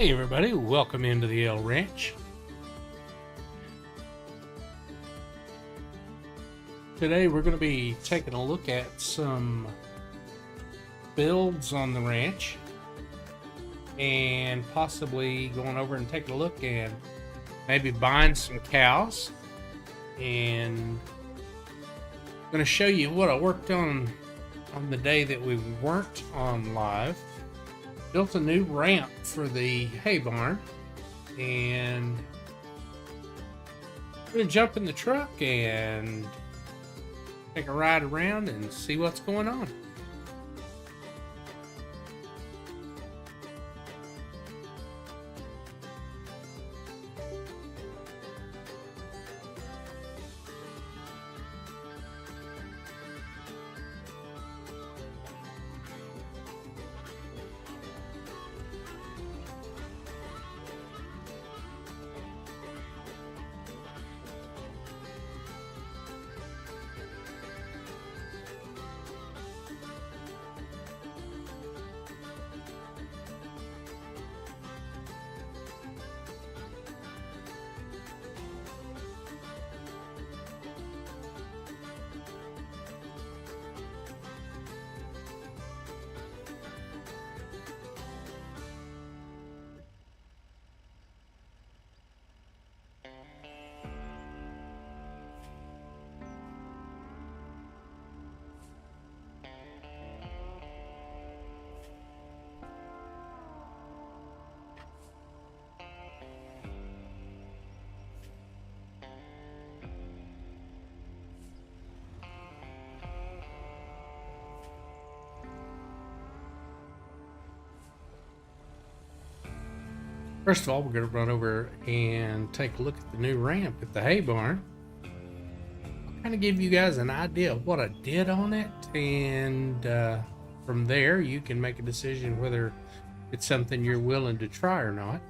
Hey everybody, welcome into the L Ranch. Today we're going to be taking a look at some builds on the ranch and possibly going over and taking a look and maybe buying some cows. And I'm going to show you what I worked on the day that we weren't on live. Built a new ramp for the hay barn, and I'm gonna jump in the truck and take a ride around and see what's going on. First of all, we're going to run over and take a look at the new ramp at the hay barn. I'll kind of give you guys an idea of what I did on it, and from there you can make a decision whether it's something you're willing to try or not.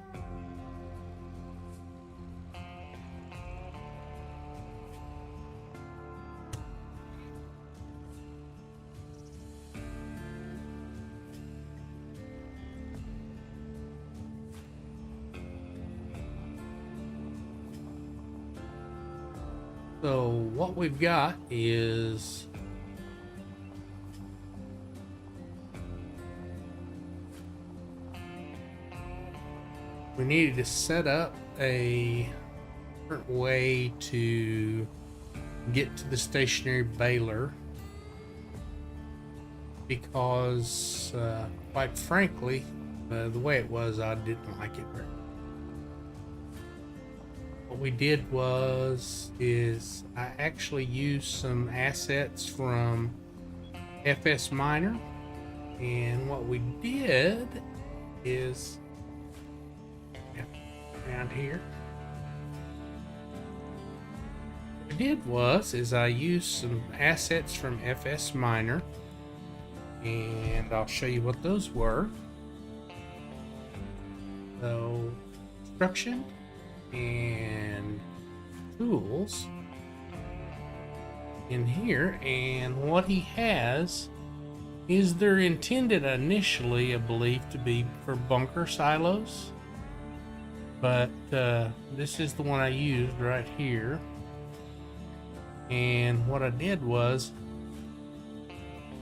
So what we've got is we needed to set up a different way to get to the stationary baler because quite frankly the way it was, I didn't like it very much. What we did is I actually used some assets from FS Miner, and what we did is around here. What we did is I used some assets from FS Miner, and I'll show you what those were. So, construction and tools in here, and what he has is they're intended initially, I believe, to be for bunker silos, but this is the one I used right here. And what I did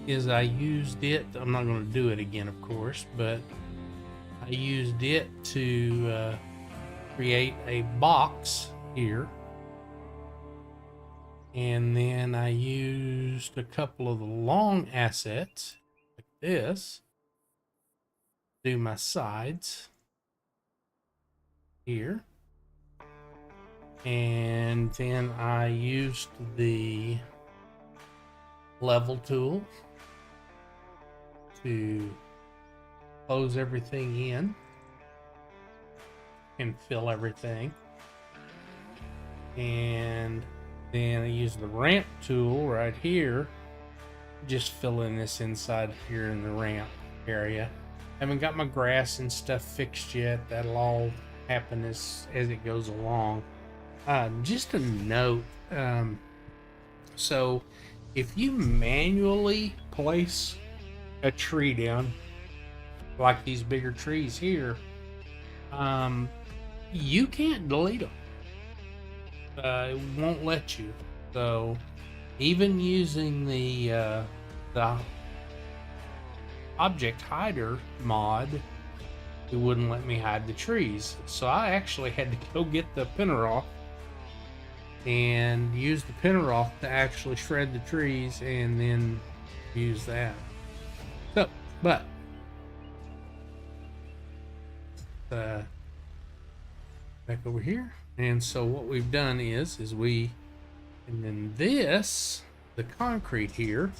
is I used it, I'm not going to do it again of course, but I used it to create a box here, and then I used a couple of the long assets like this to do my sides here, and then I used the level tool to close everything in and fill everything, and then I use the ramp tool right here, just filling this inside here in the ramp area. Haven't got my grass and stuff fixed yet. That'll all happen as it goes along. Just a note, so if you manually place a tree down like these bigger trees here, You can't delete them. It won't let you. So even using the object hider mod, it wouldn't let me hide the trees. So I actually had to go get the pinner off and use the pinner off to actually shred the trees and then use that. So, but back over here. And so what we've done is and then this, the concrete here,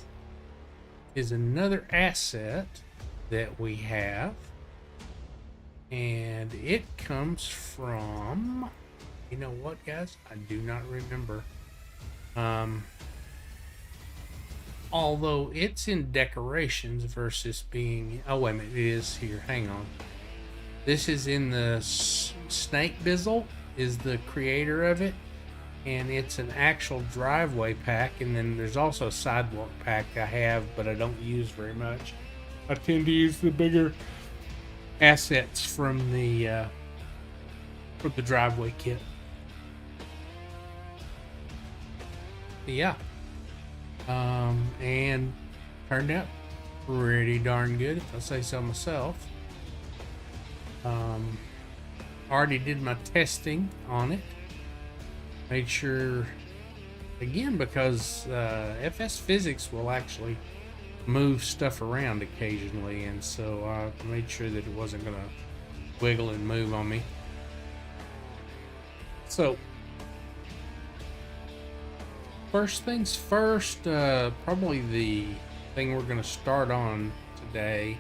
is another asset that we have. And it comes from, you know what, guys? I do not remember. Although it's in decorations versus being, oh wait a minute, it is here. Hang on. This is in the Snake Bizzle, is the creator of it, and it's an actual driveway pack. And then there's also a sidewalk pack I have, but I don't use very much. I tend to use the bigger assets from the driveway kit. Yeah, and turned out pretty darn good, if I say so myself. Already did my testing on it. Made sure, again, because FS Physics will actually move stuff around occasionally, and so I made sure that it wasn't going to wiggle and move on me. So, first things first, probably the thing we're going to start on today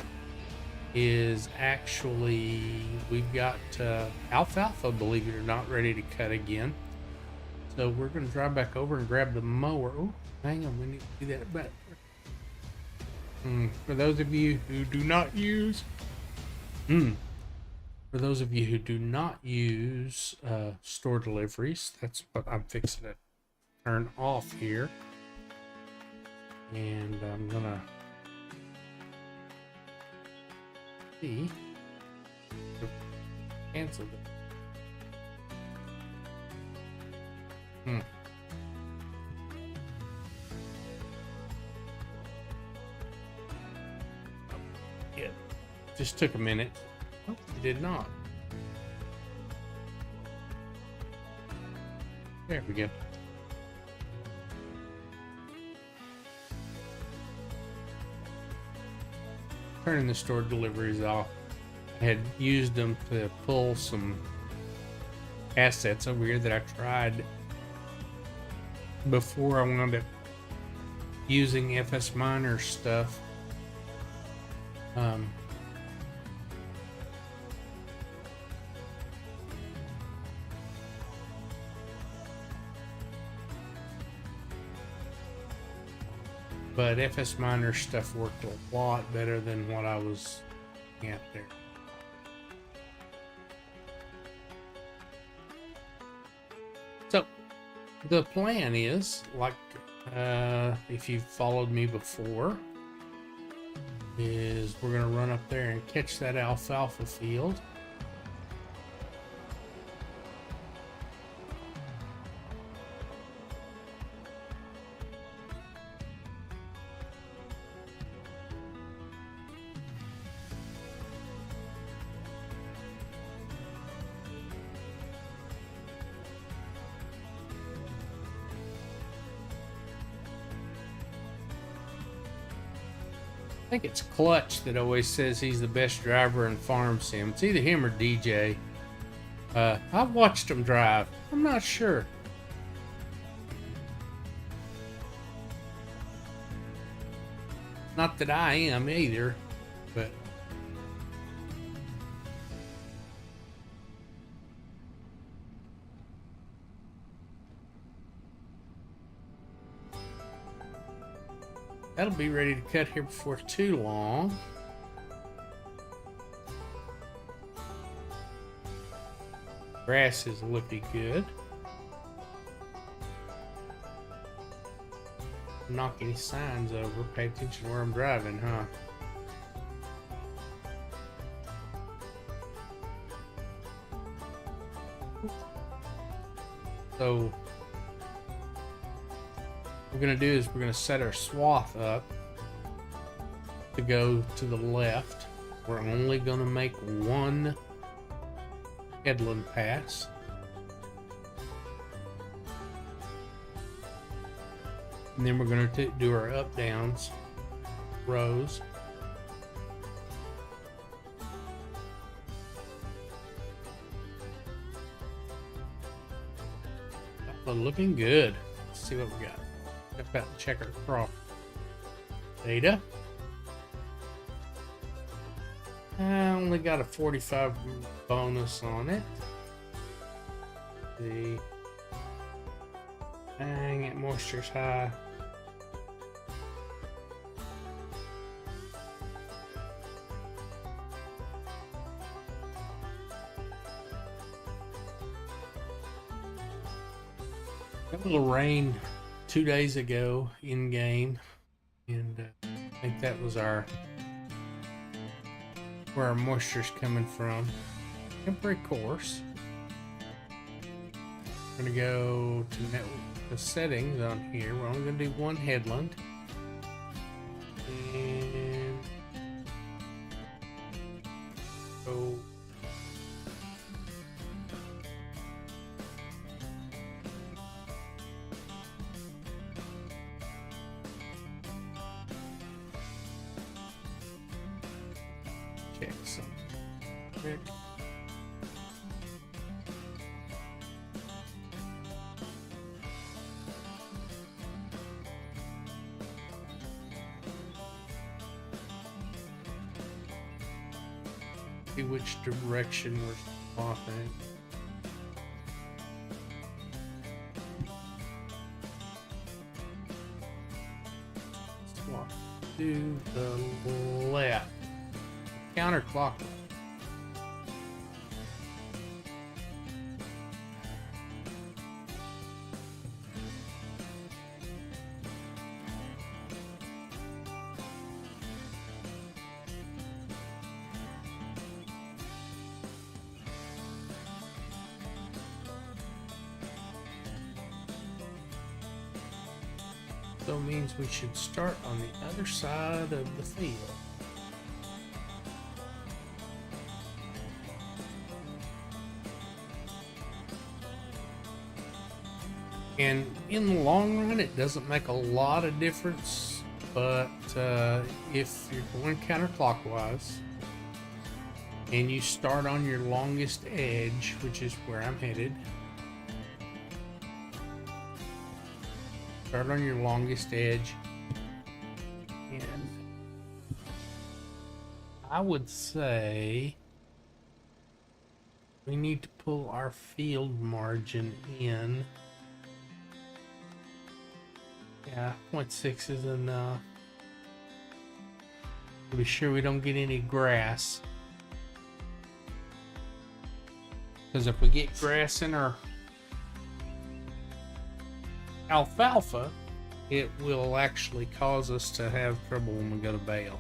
is actually, we've got alfalfa, believe it or not, ready to cut again. So we're going to drive back over and grab the mower. Oh, hang on, we need to do that back. For those of you who do not use store deliveries, that's what I'm fixing to turn off here. And I'm gonna cancel it. Yeah, just took a minute. Oh, it did not. There we go. Turning the store deliveries off. I had used them to pull some assets over here that I tried before I wound up using FS Miner stuff. But FS Miner stuff worked a lot better than what I was at there. So the plan is, like, if you've followed me before, is we're going to run up there and catch that alfalfa field. I think it's Clutch that always says he's the best driver in Farm Sim. It's either him or DJ. I've watched him drive. I'm not sure. Not that I am either, but that'll be ready to cut here before too long. Grass is looking good. Knock any signs over. Pay attention to where I'm driving, huh? So what we're going to do is we're going to set our swath up to go to the left. We're only going to make one headland pass. And then we're going to do our up downs rows. Oh, looking good. Let's see what we got. About to check our crop data. I only got a 45 bonus on it. Let's see. Dang it, moisture's high. Got a little rain 2 days ago in game, and I think that was where our moisture's coming from. Temporary course. We're gonna go to the settings on here. We're only gonna do one headland, and go. Check something quick. See which direction we're swapping. Swap to the left. Counterclockwise. So means we should start on the other side of the field. And in the long run, it doesn't make a lot of difference, but if you're going counterclockwise and you start on your longest edge, which is where I'm headed, start on your longest edge, and I would say we need to pull our field margin in. Yeah, 0.6 is enough to be sure we don't get any grass. Because if we get grass in our alfalfa, it will actually cause us to have trouble when we go to bale.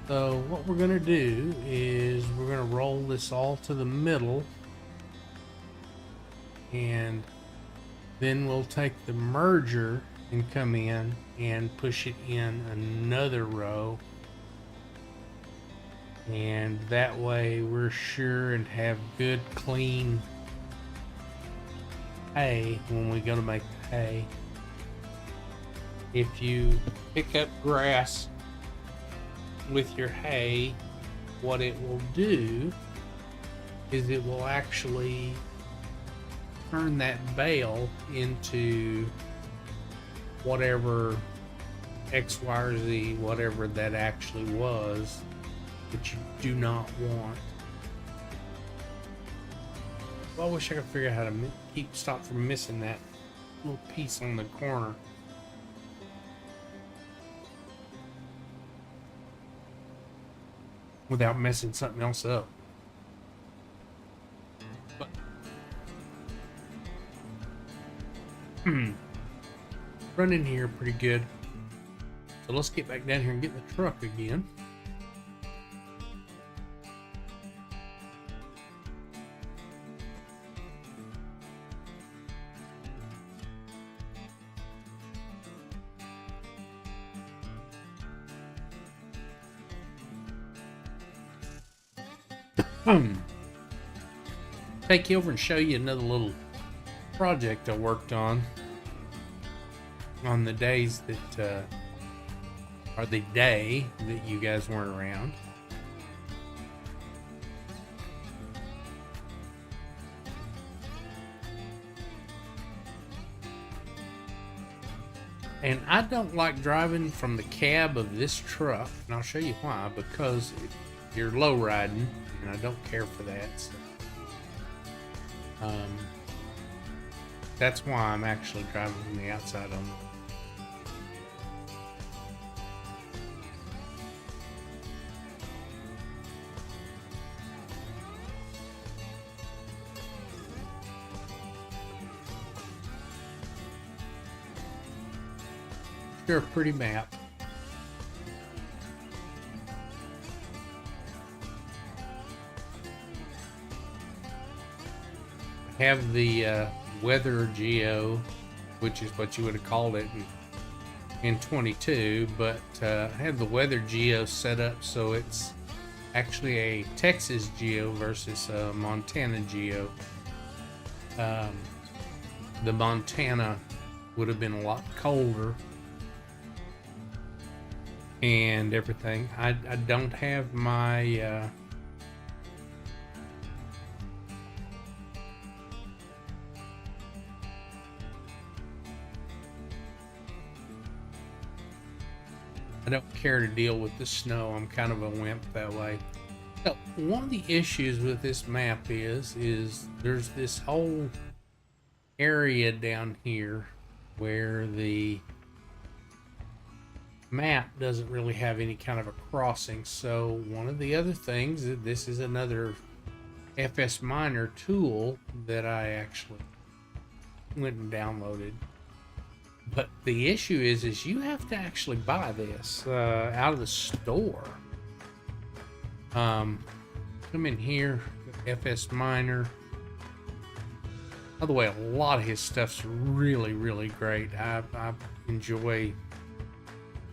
So what we're going to do is we're going to roll this all to the middle, and then we'll take the merger and come in and push it in another row, and that way we're sure and have good clean hay when we go to make the hay. If you pick up grass with your hay, what it will do is it will actually turn that bale into whatever X, Y, or Z, whatever that actually was, that you do not want. Well, I wish I could figure out how to stop from missing that little piece on the corner. Without messing something else up. But, running here pretty good. So let's get back down here and get in the truck again. Take you over and show you another little project I worked on the days that or the day that you guys weren't around. And I don't like driving from the cab of this truck, and I'll show you why. Because you're low riding, and I don't care for that. So, that's why I'm actually driving from the outside on it. Sure, a pretty map. Have the weather geo, which is what you would have called it in 22, but I have the weather geo set up so it's actually a Texas geo versus a Montana geo. The Montana would have been a lot colder and everything. I don't have my I don't care to deal with the snow. I'm kind of a wimp that way. So one of the issues with this map is there's this whole area down here where the map doesn't really have any kind of a crossing. So one of the other things, this is another FS Miner tool that I actually went and downloaded. But the issue is you have to actually buy this out of the store. Come in here, FS Miner. By the way, a lot of his stuff's really, really great. I enjoy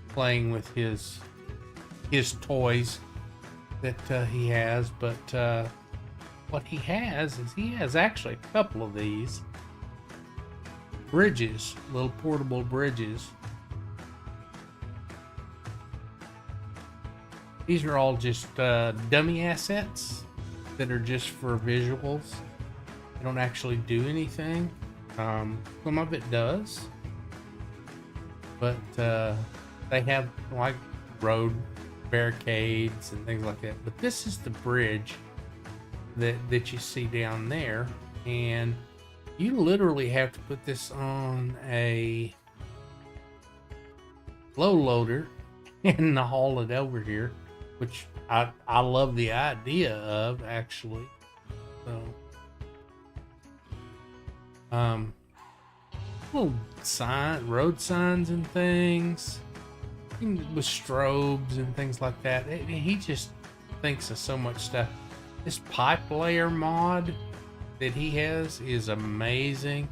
playing with his toys that he has. But what he has is he has actually a couple of these bridges, little portable bridges. These are all just dummy assets that are just for visuals. They don't actually do anything. Some of it does, but they have like road barricades and things like that. But this is the bridge that you see down there, and you literally have to put this on a low loader and haul it over here, which I love the idea of, actually. So little road signs and things with strobes and things like that. He just thinks of so much stuff. This pipe layer mod that he has is amazing.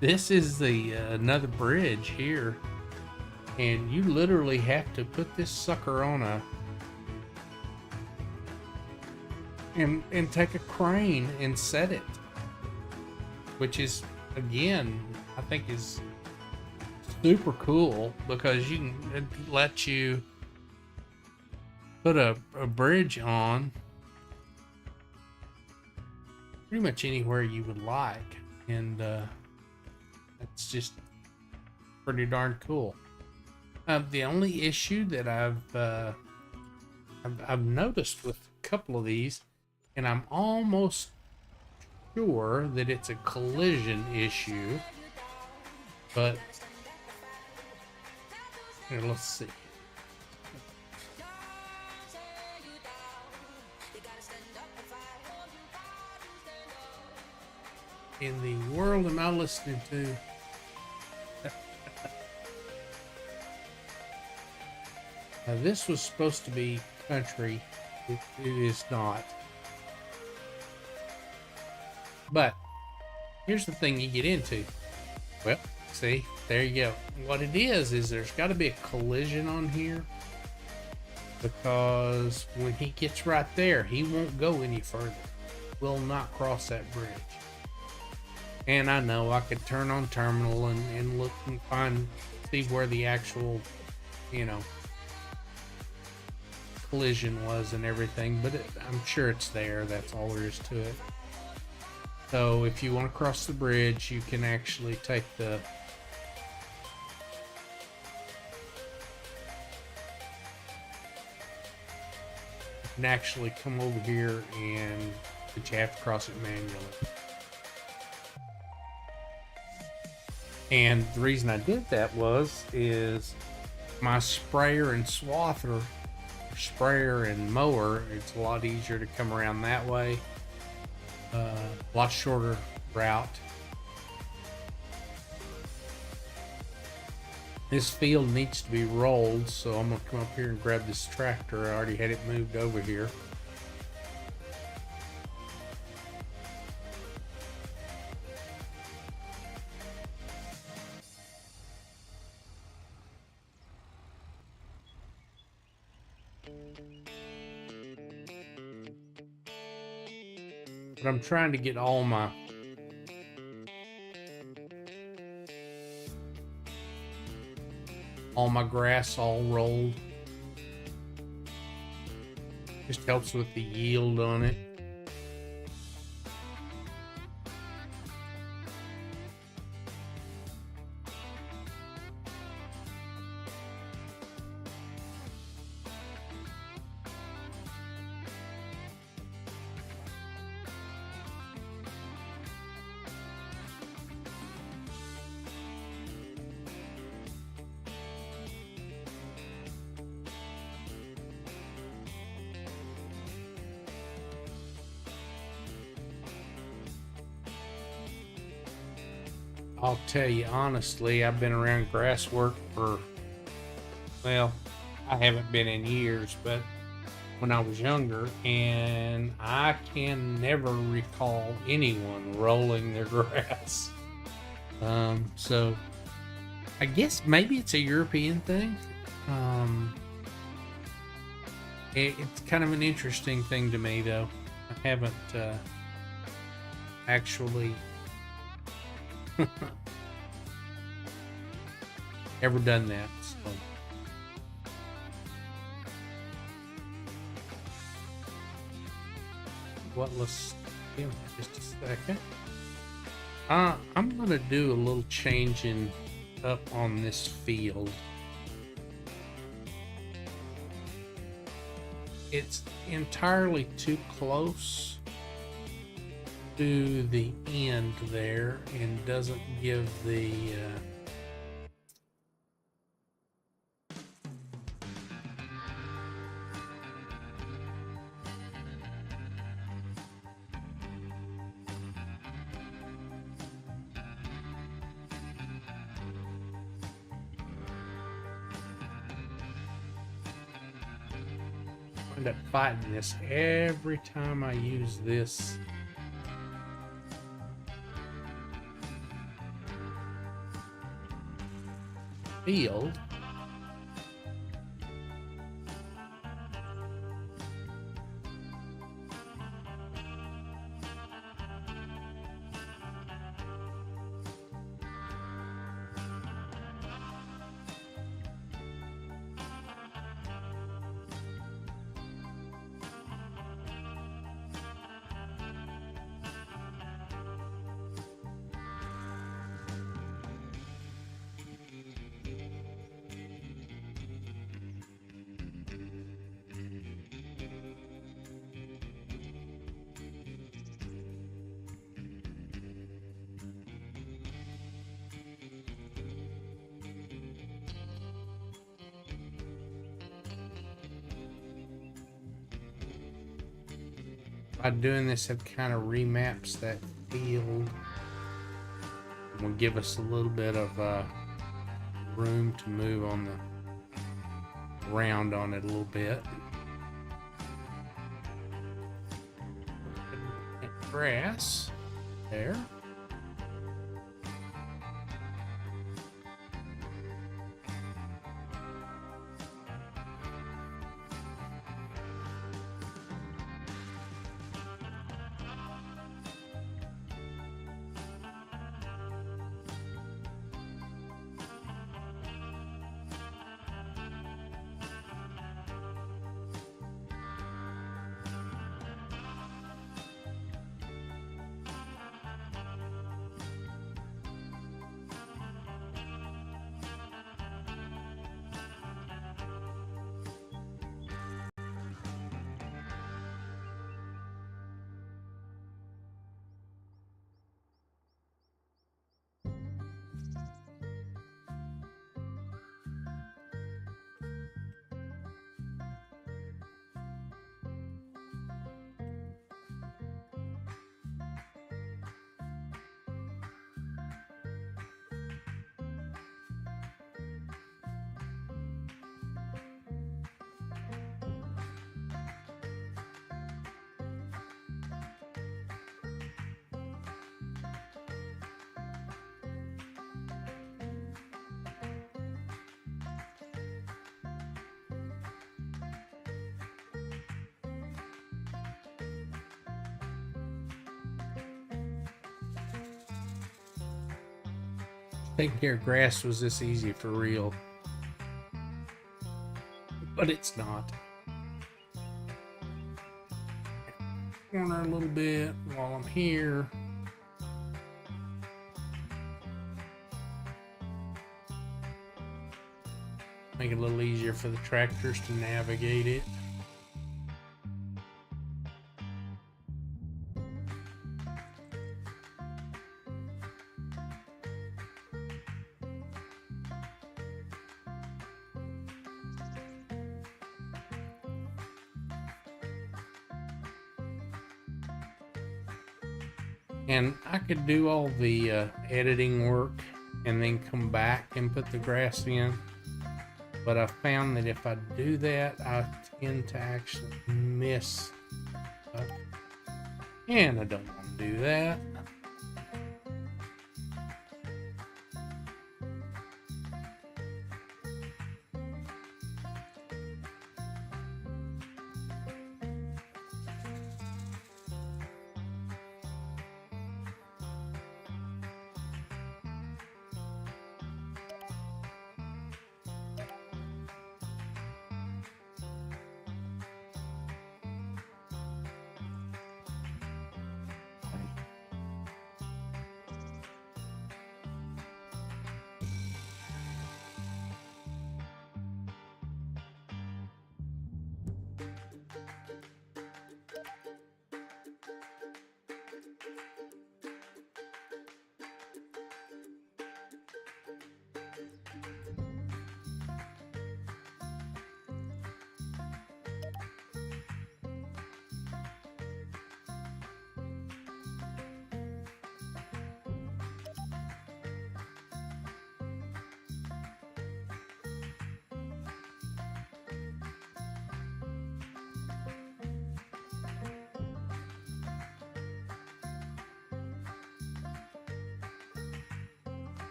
This is the another bridge here, and you literally have to put this sucker on a and take a crane and set it, which is, again, I think is super cool, because you can, it let you put a bridge on pretty much anywhere you would like, and it's just pretty darn cool. The only issue that I've noticed with a couple of these, and I'm almost sure that it's a collision issue, but here, let's see. In the world am I listening to? Now, this was supposed to be country. It is not. But here's the thing you get into. Well, see, there you go. What it is there's got to be a collision on here, because when he gets right there, he won't go any further. Will not cross that bridge. And I know I could turn on terminal and look and see where the actual, collision was and everything, but I'm sure it's there. That's all there is to it. So if you want to cross the bridge, you can actually take you can actually come over here, but you have to cross it manually. And the reason I did that is my sprayer and swather, sprayer and mower, it's a lot easier to come around that way. A lot shorter route. This field needs to be rolled, so I'm gonna come up here and grab this tractor. I already had it moved over here. But I'm trying to get all my grass all rolled. Just helps with the yield on it. I'll tell you honestly, I've been around grass work for, well, I haven't been in years, but when I was younger, and I can never recall anyone rolling their grass. So I guess maybe it's a European thing. It's kind of an interesting thing to me, though. I haven't actually ever done that. So. Let's give it just a second. I'm gonna do a little changing up on this field. It's entirely too close to the end there and doesn't give the end up fighting this every time I use this field. By doing this, it kind of remaps that field. Will give us a little bit of room to move on the round on it a little bit. Grass there. Taking care of grass was this easy for real, but it's not. Corner a little bit while I'm here. Make it a little easier for the tractors to navigate it. And I could do all the editing work and then come back and put the grass in. But I found that if I do that, I tend to actually miss stuff. And I don't want to do that.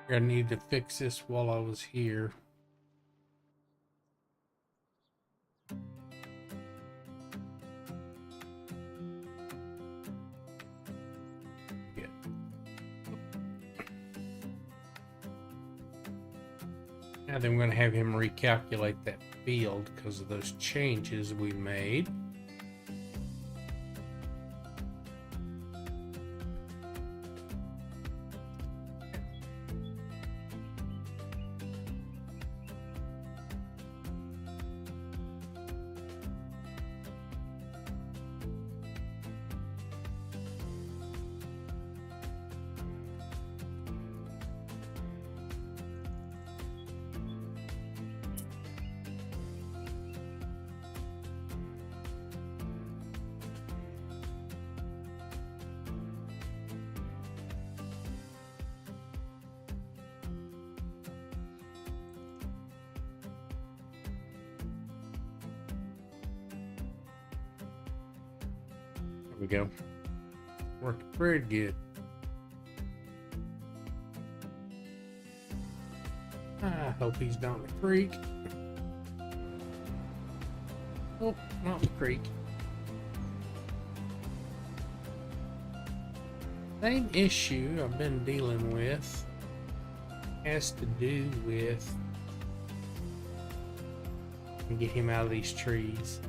I need to fix this while I was here. Yeah. Now then, we're going to have him recalculate that field because of those changes we made. There we go. Worked very good. I hope he's not in the creek. Oh, not in the creek. Same issue I've been dealing with has to do with get him out of these trees.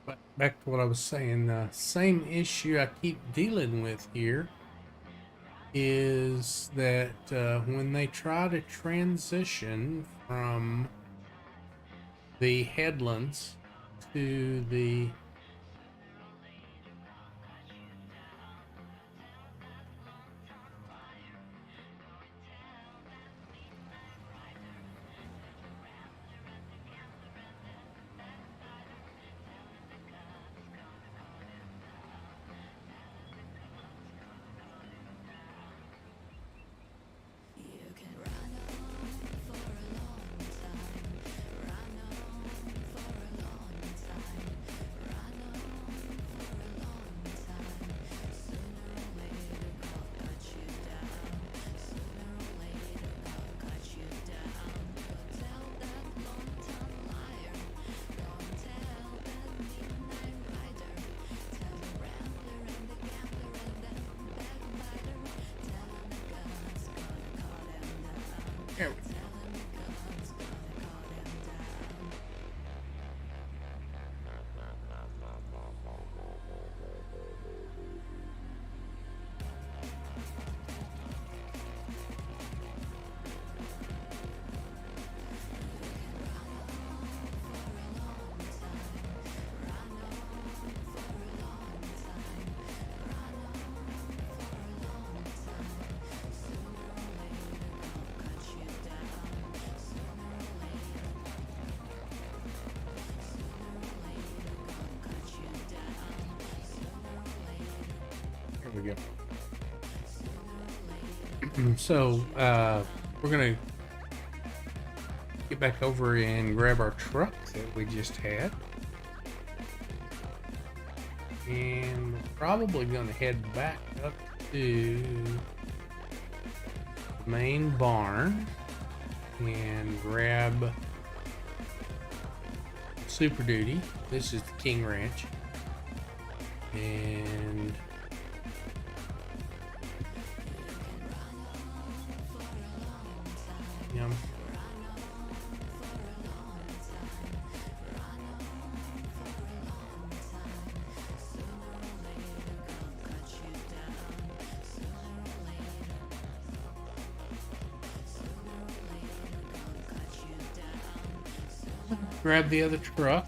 But back to what I was saying, the same issue I keep dealing with here is that when they try to transition from the headlands to the There we go. There we go. So we're gonna get back over and grab our truck that we just had, and we're probably gonna head back up to the main barn and grab Super Duty. This is the King Ranch, and yum. Grab the other truck.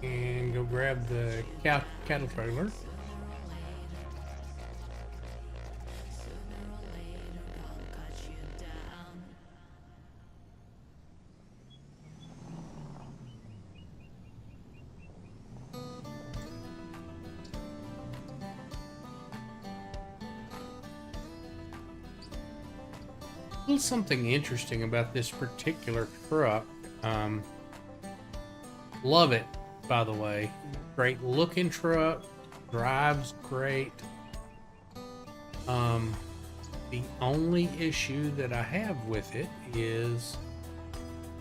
And go grab the cattle trailer. A little something interesting about this particular truck. Love it, by the way. Great looking truck, drives great. The only issue that I have with it is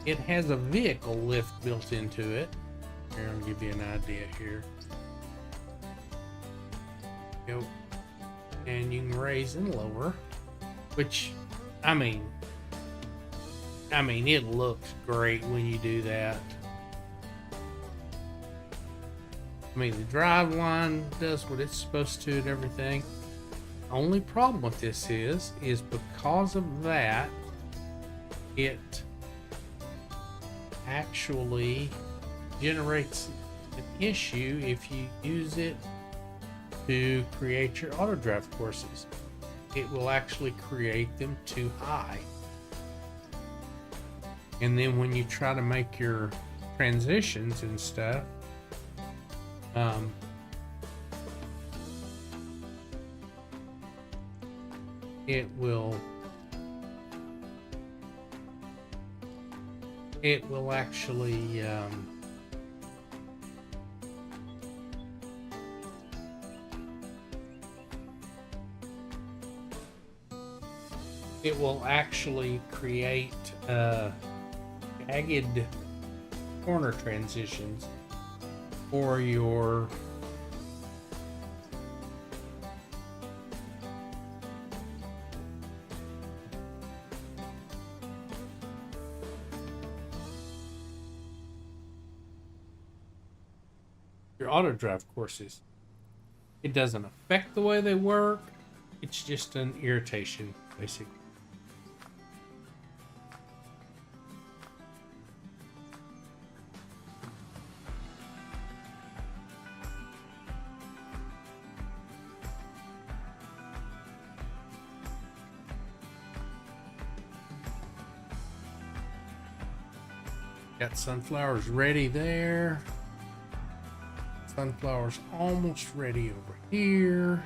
it has a vehicle lift built into it. Here, I'll give you an idea here. Go, and you can raise and lower, which I mean, it looks great when you do that. I mean, the drive line does what it's supposed to and everything. Only problem with this is because of that, it actually generates an issue if you use it to create your auto drive courses. It will actually create them too high. And then when you try to make your transitions and stuff, it will actually create jagged corner transitions for your auto drive courses. It doesn't affect the way they work. It's just an irritation, basically. Got sunflowers ready there. Sunflowers almost ready over here.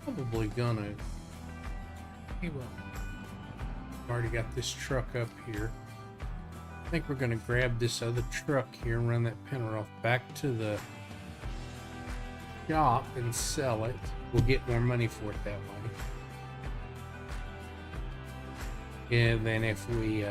Probably gonna. He will. Already got this truck up here. I think we're gonna grab this other truck here and run that pinner off back to the shop and sell it. We'll get more money for it that way. And then if we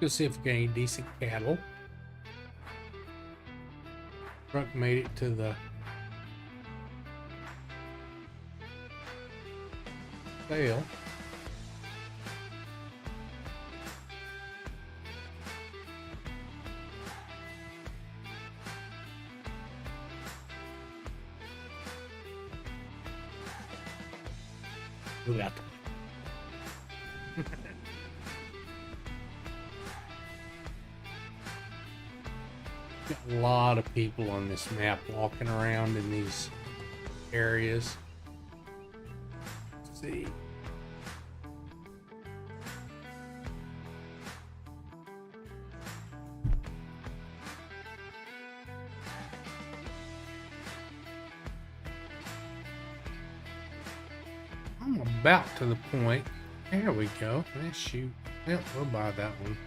Go see if we get any decent cattle. Truck made it to the sale. Look at that. Got a lot of people on this map walking around in these areas. Let's see. I'm about to the point. There we go. Let's shoot. Well, we'll buy that one.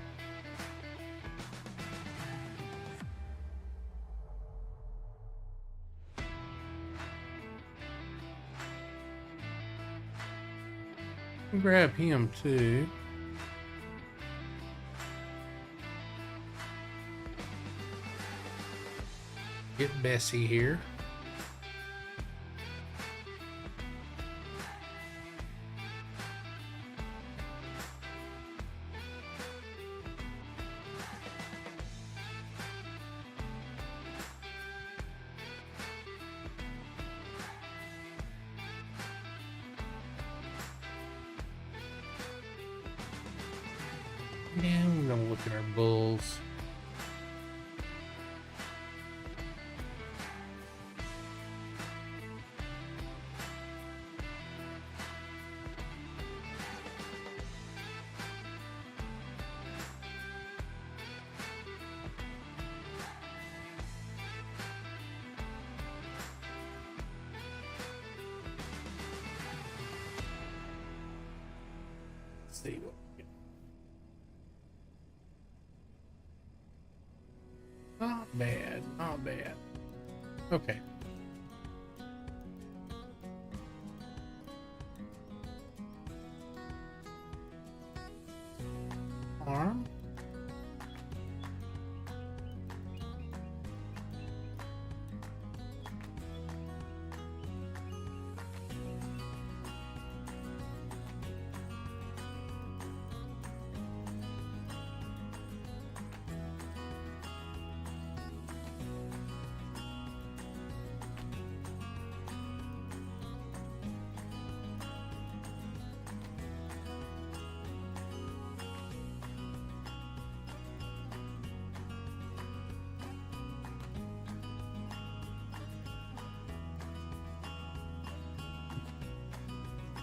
Grab him too. Get Bessie here. Yeah, we're gonna look at our bulls. Let's see what we get. Not bad, not bad. Okay. Arm.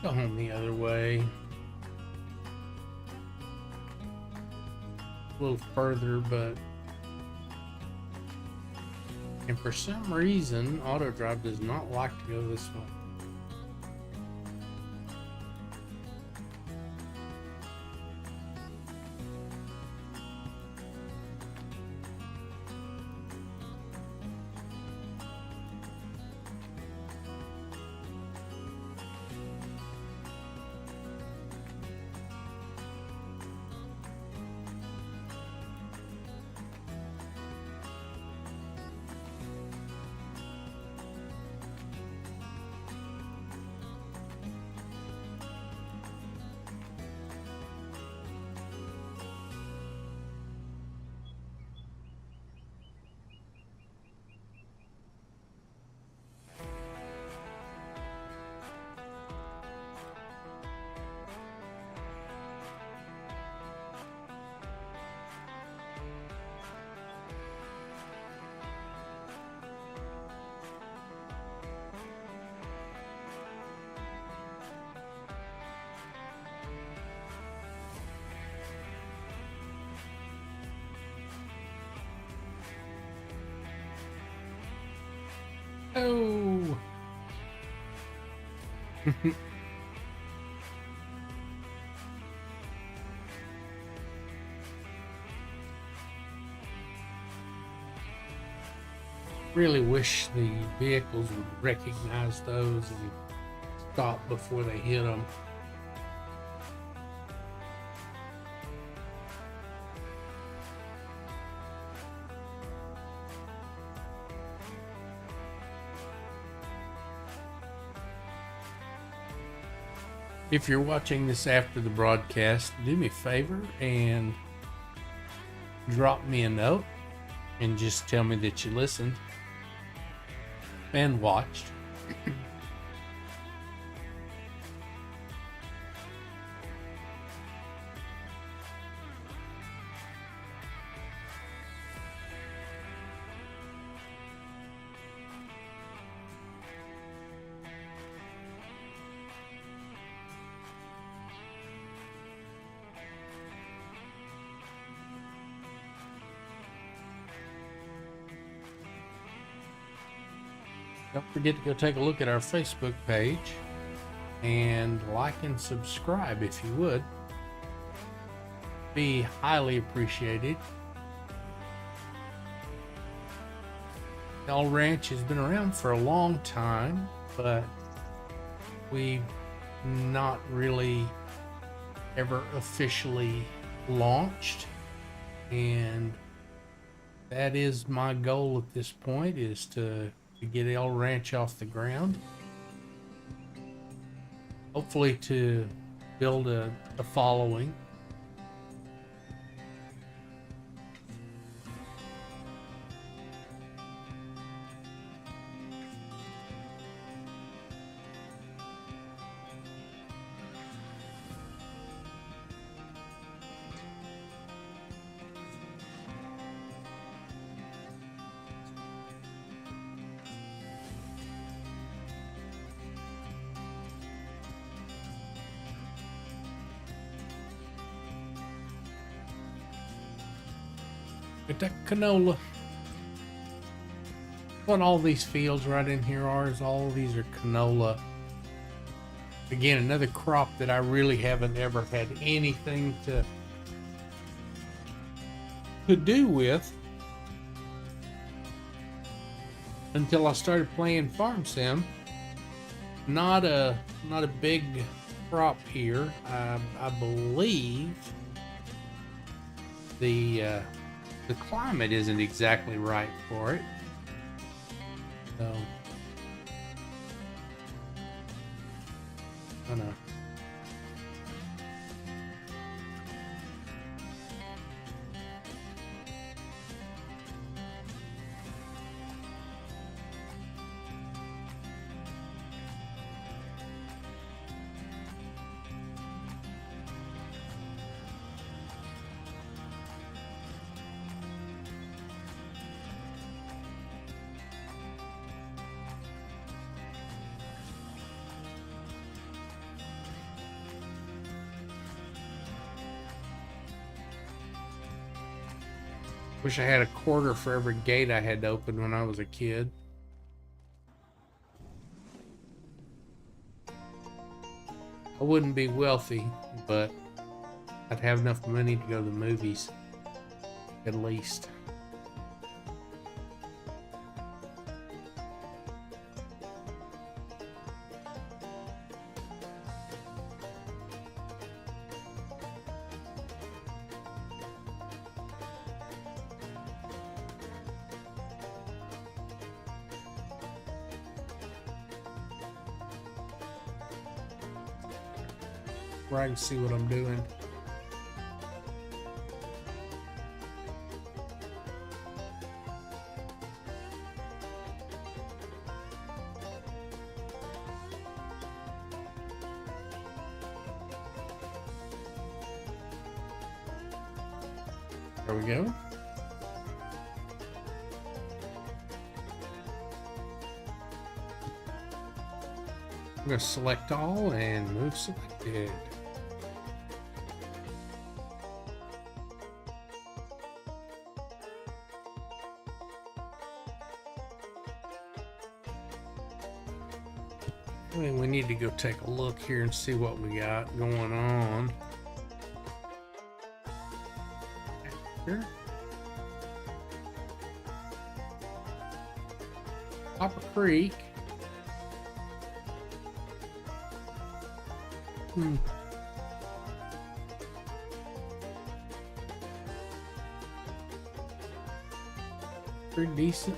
Go home the other way. A little further, but... And for some reason, auto drive does not like to go this way. Oh. Really wish the vehicles would recognize those and stop before they hit them. If you're watching this after the broadcast, do me a favor and drop me a note and just tell me that you listened and watched. Don't forget to go take a look at our Facebook page and like and subscribe if you would. Be highly appreciated. L Ranch has been around for a long time, but we've not really ever officially launched, and that is my goal at this point, is to get L Ranch off the ground. Hopefully to build a following. But that canola, what all these fields right in here are, is all these are canola. Again, another crop that I really haven't ever had anything to do with until I started playing Farm Sim. Not a big crop here. I believe the climate isn't exactly right for it. So, I don't know. Wish I had a quarter for every gate I had opened when I was a kid. I wouldn't be wealthy, but I'd have enough money to go to the movies, at least. Where I can see what I'm doing. There we go. I'm going to select all and move selected. I mean, we need to go take a look here and see what we got going on. Here. Copper Creek. Pretty decent.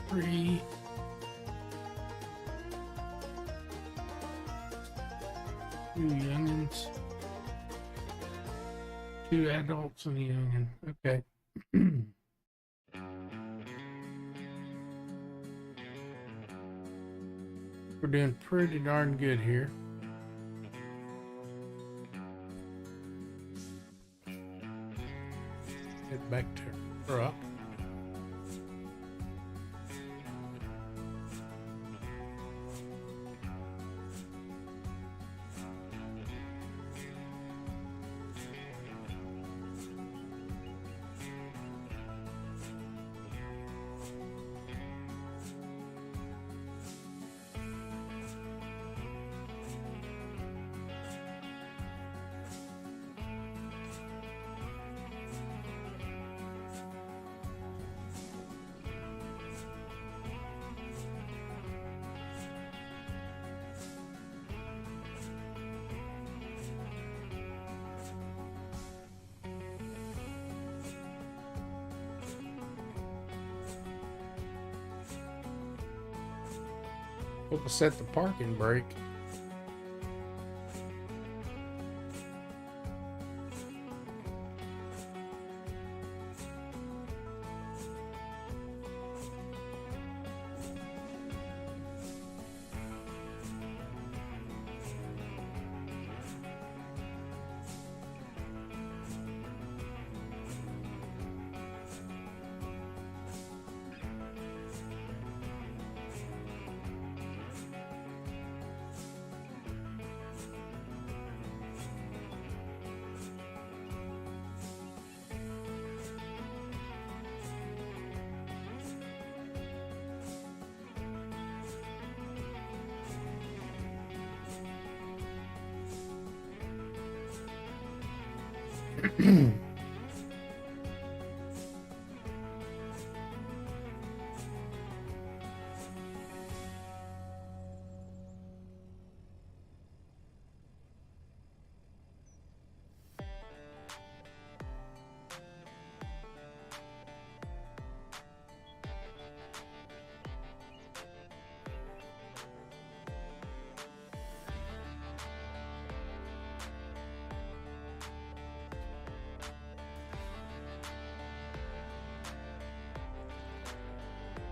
Three. Two youngins. Two adults and a youngin. Okay. We're doing pretty darn good here. Get back to our truck. We'll set the parking brake.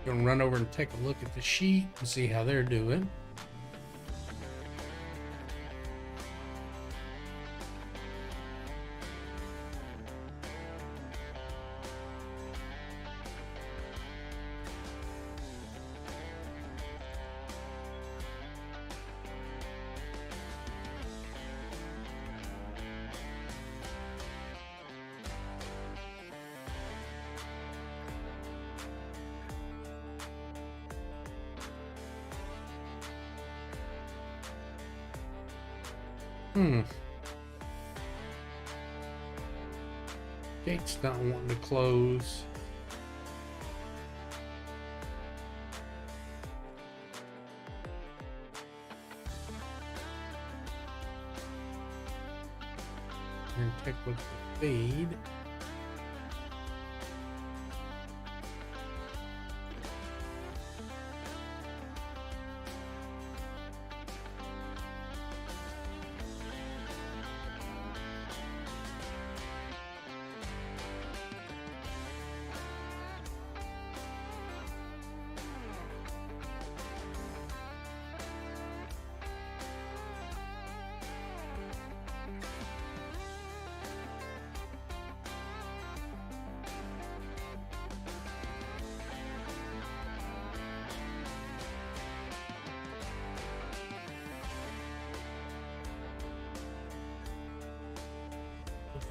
Gonna run over and take a look at the sheet and see how they're doing. Gate's not wanting to close. And take a look at the feed.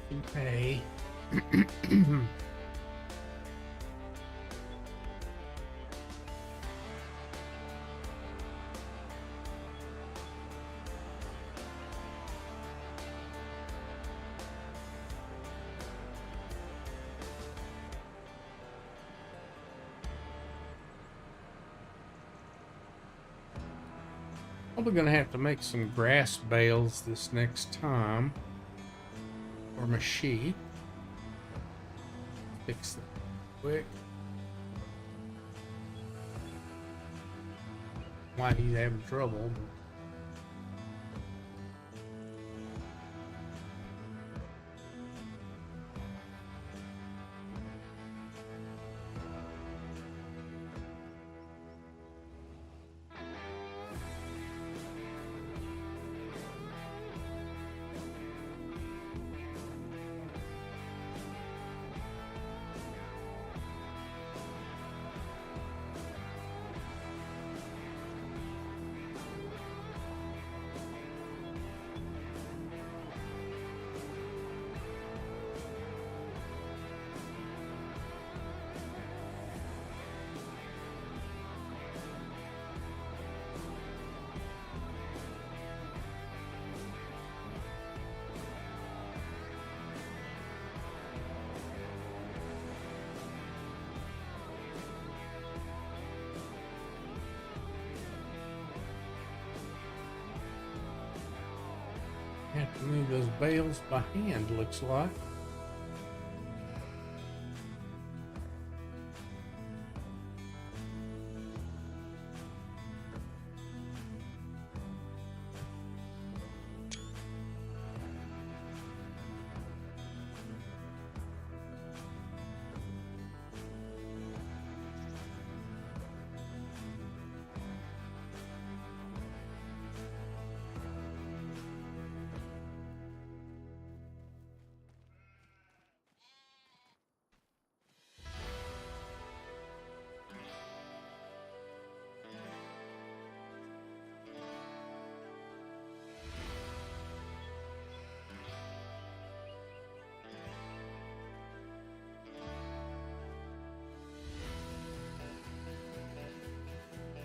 Some hay. Probably gonna have to make some grass bales this next time for my sheep. Fix that quick. Why he's having trouble. Have to move those bales by hand, looks like.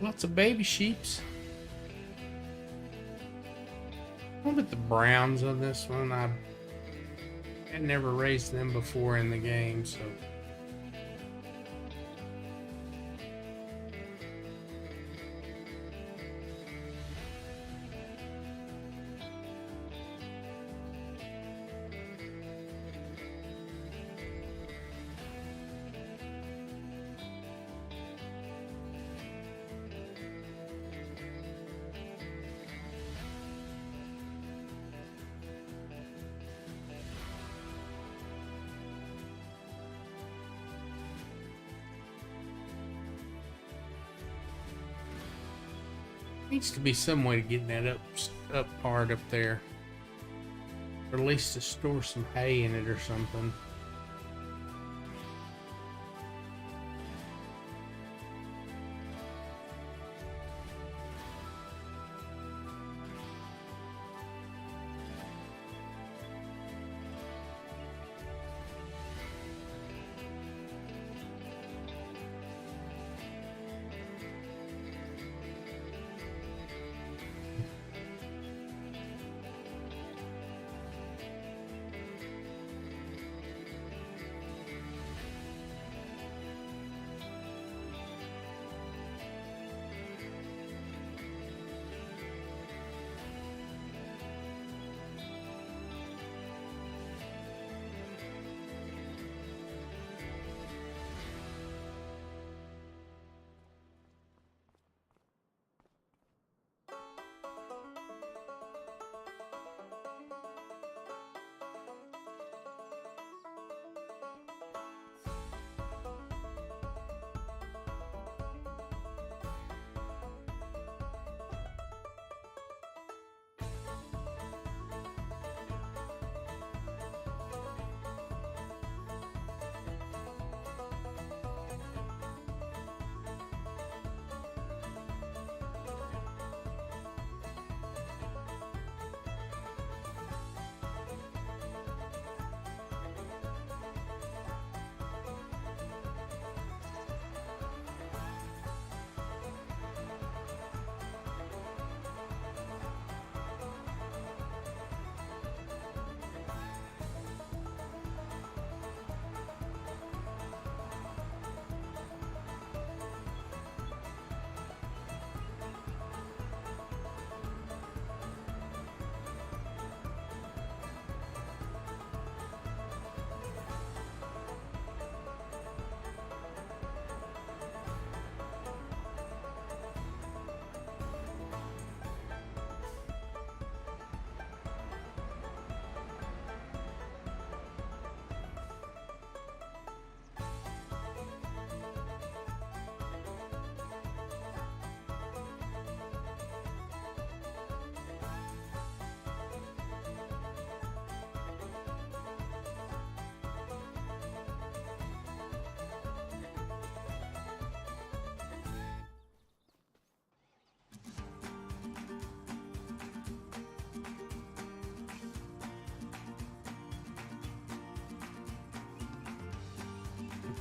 Lots of baby sheeps. Look at the browns on this one. I had never raised them before in the game, so. Needs to be some way to get that up part up there, or at least to store some hay in it or something.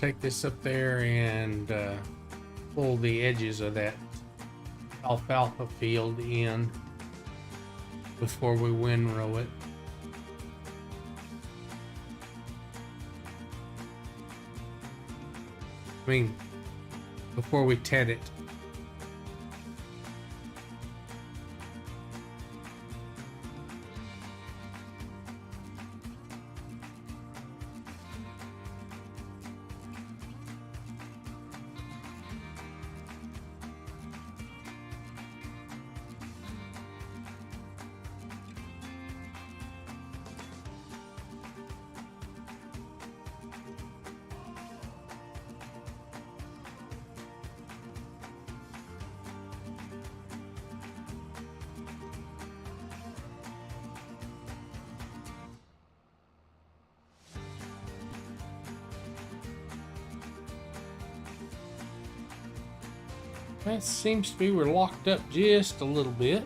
take this up there and pull the edges of that alfalfa field in before we windrow it. I mean, before we ted it. That seems to be we're locked up just a little bit.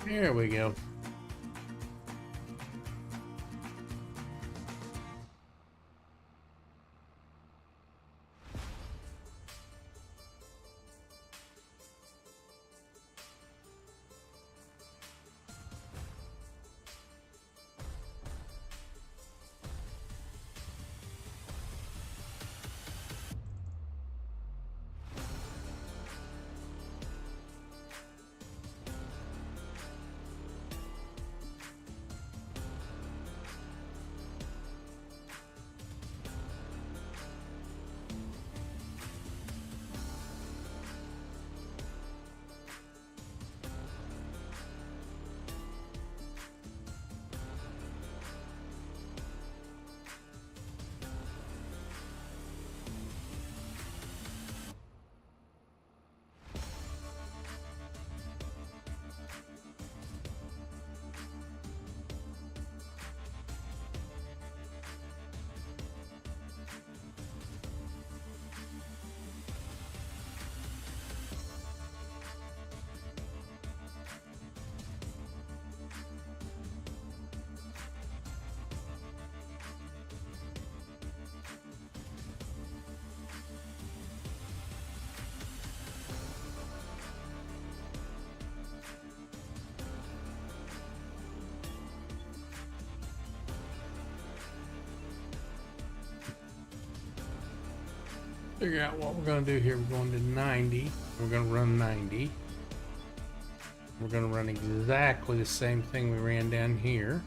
There we go. Figure out what we're going to do here. We're going to 90. We're going to run 90. We're going to run exactly the same thing we ran down here.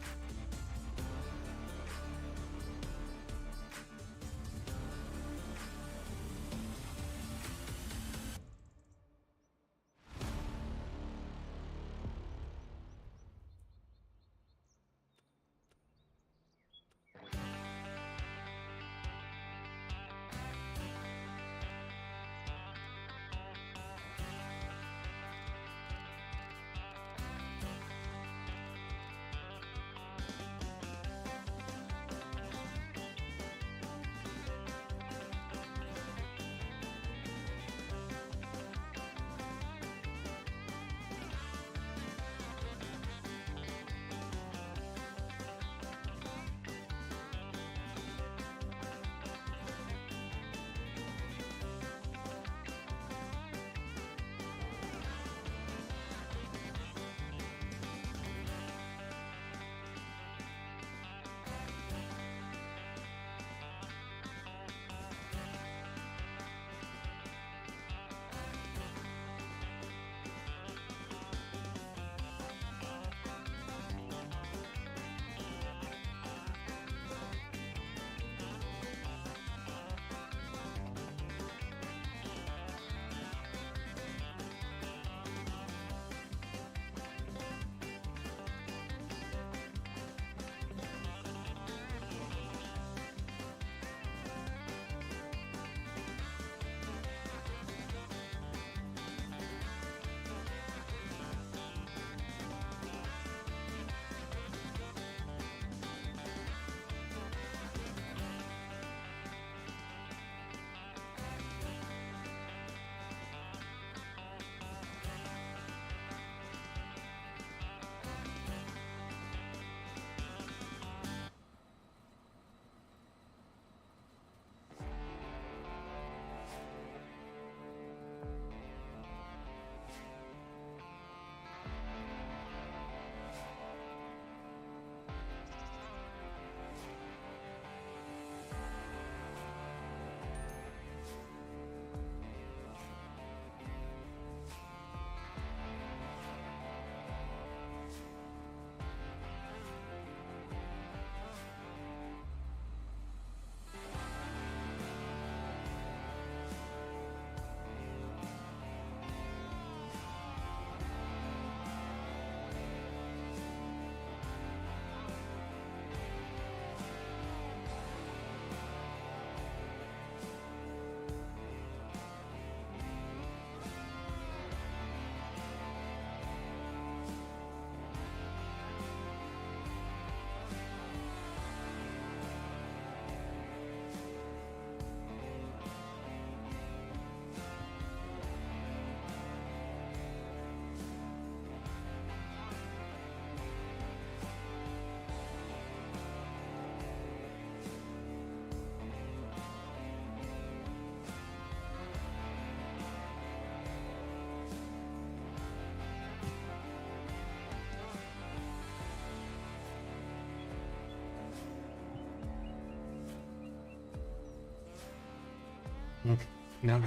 No.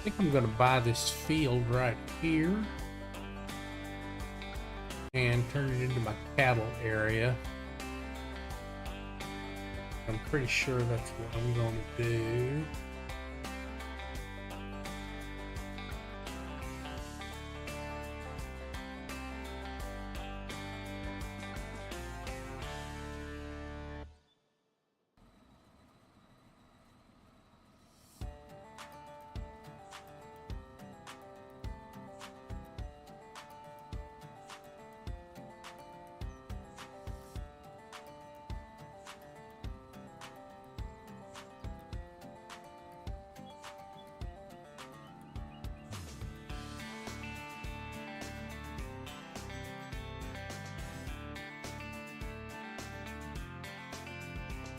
I think I'm going to buy this field right here and turn it into my cattle area. I'm pretty sure that's what I'm going to do.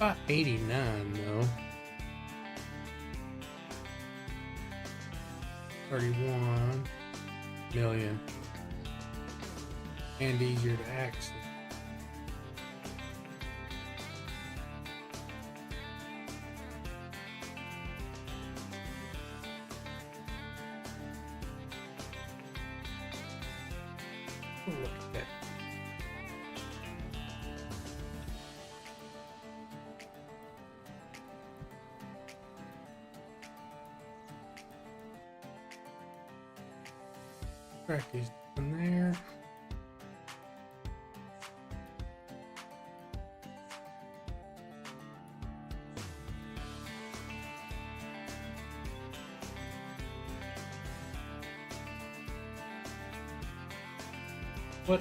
About 89 though. 31 million. And easier to access. Look at that. Crack these in there. What?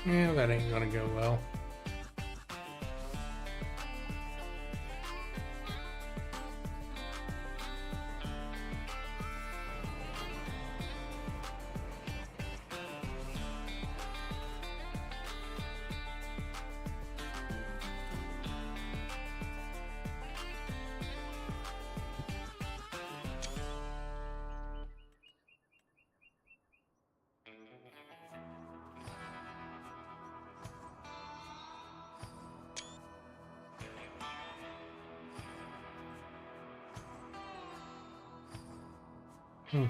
Yeah, that ain't gonna go well. Hmm.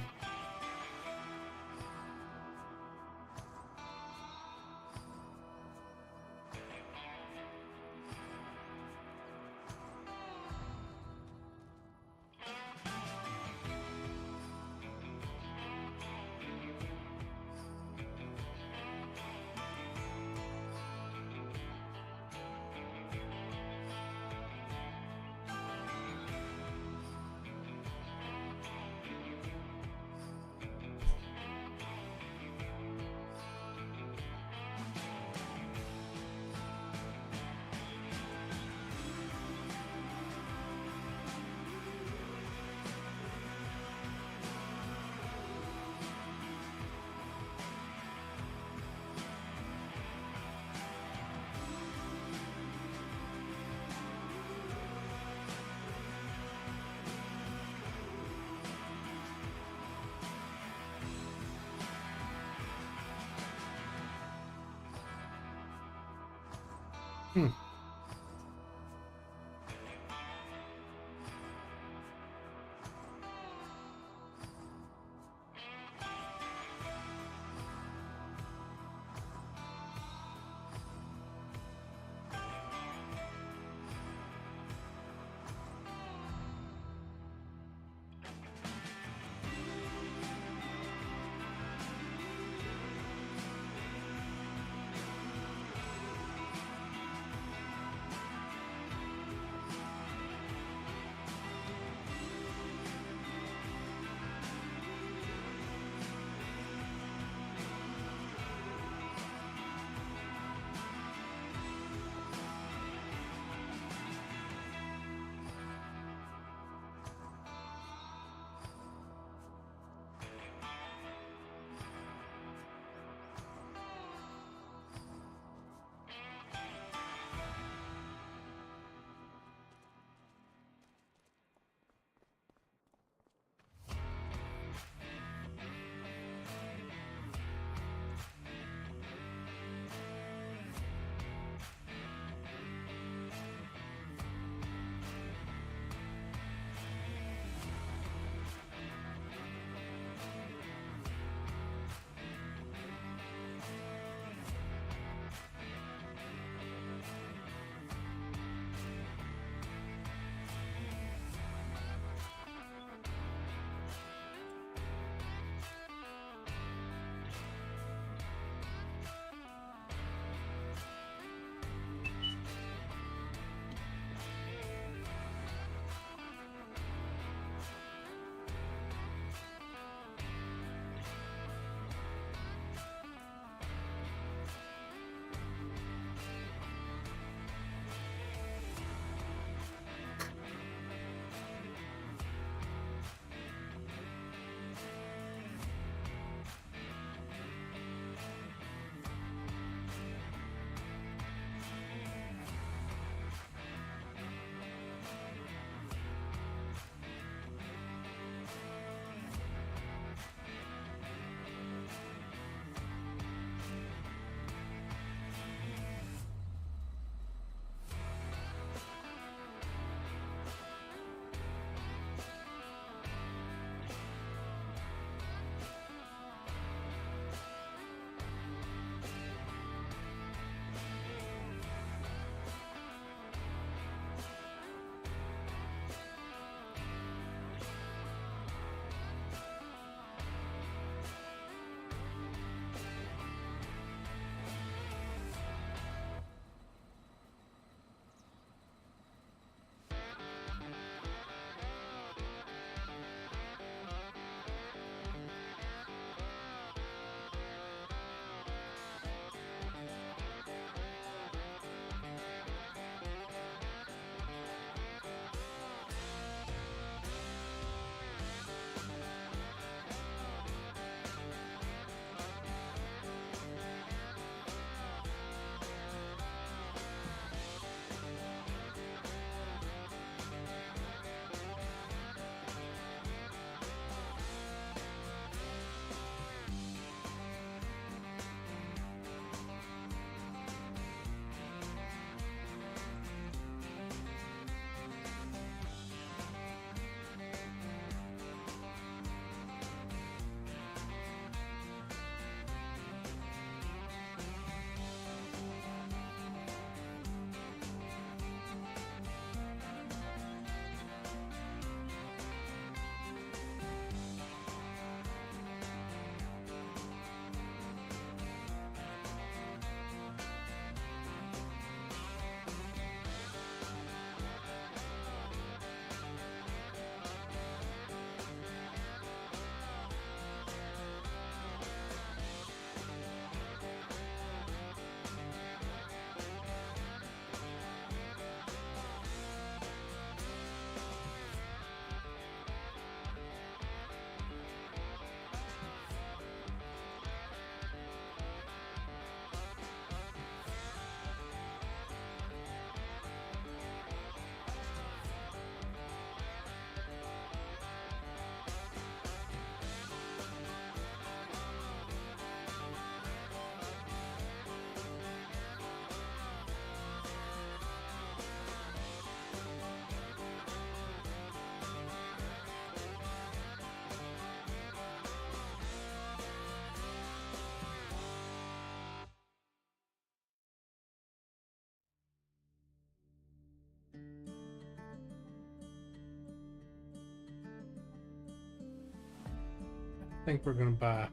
think we're gonna buy.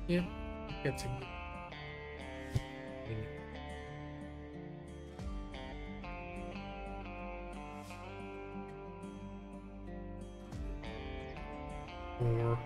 Yep, that's a good thing. Or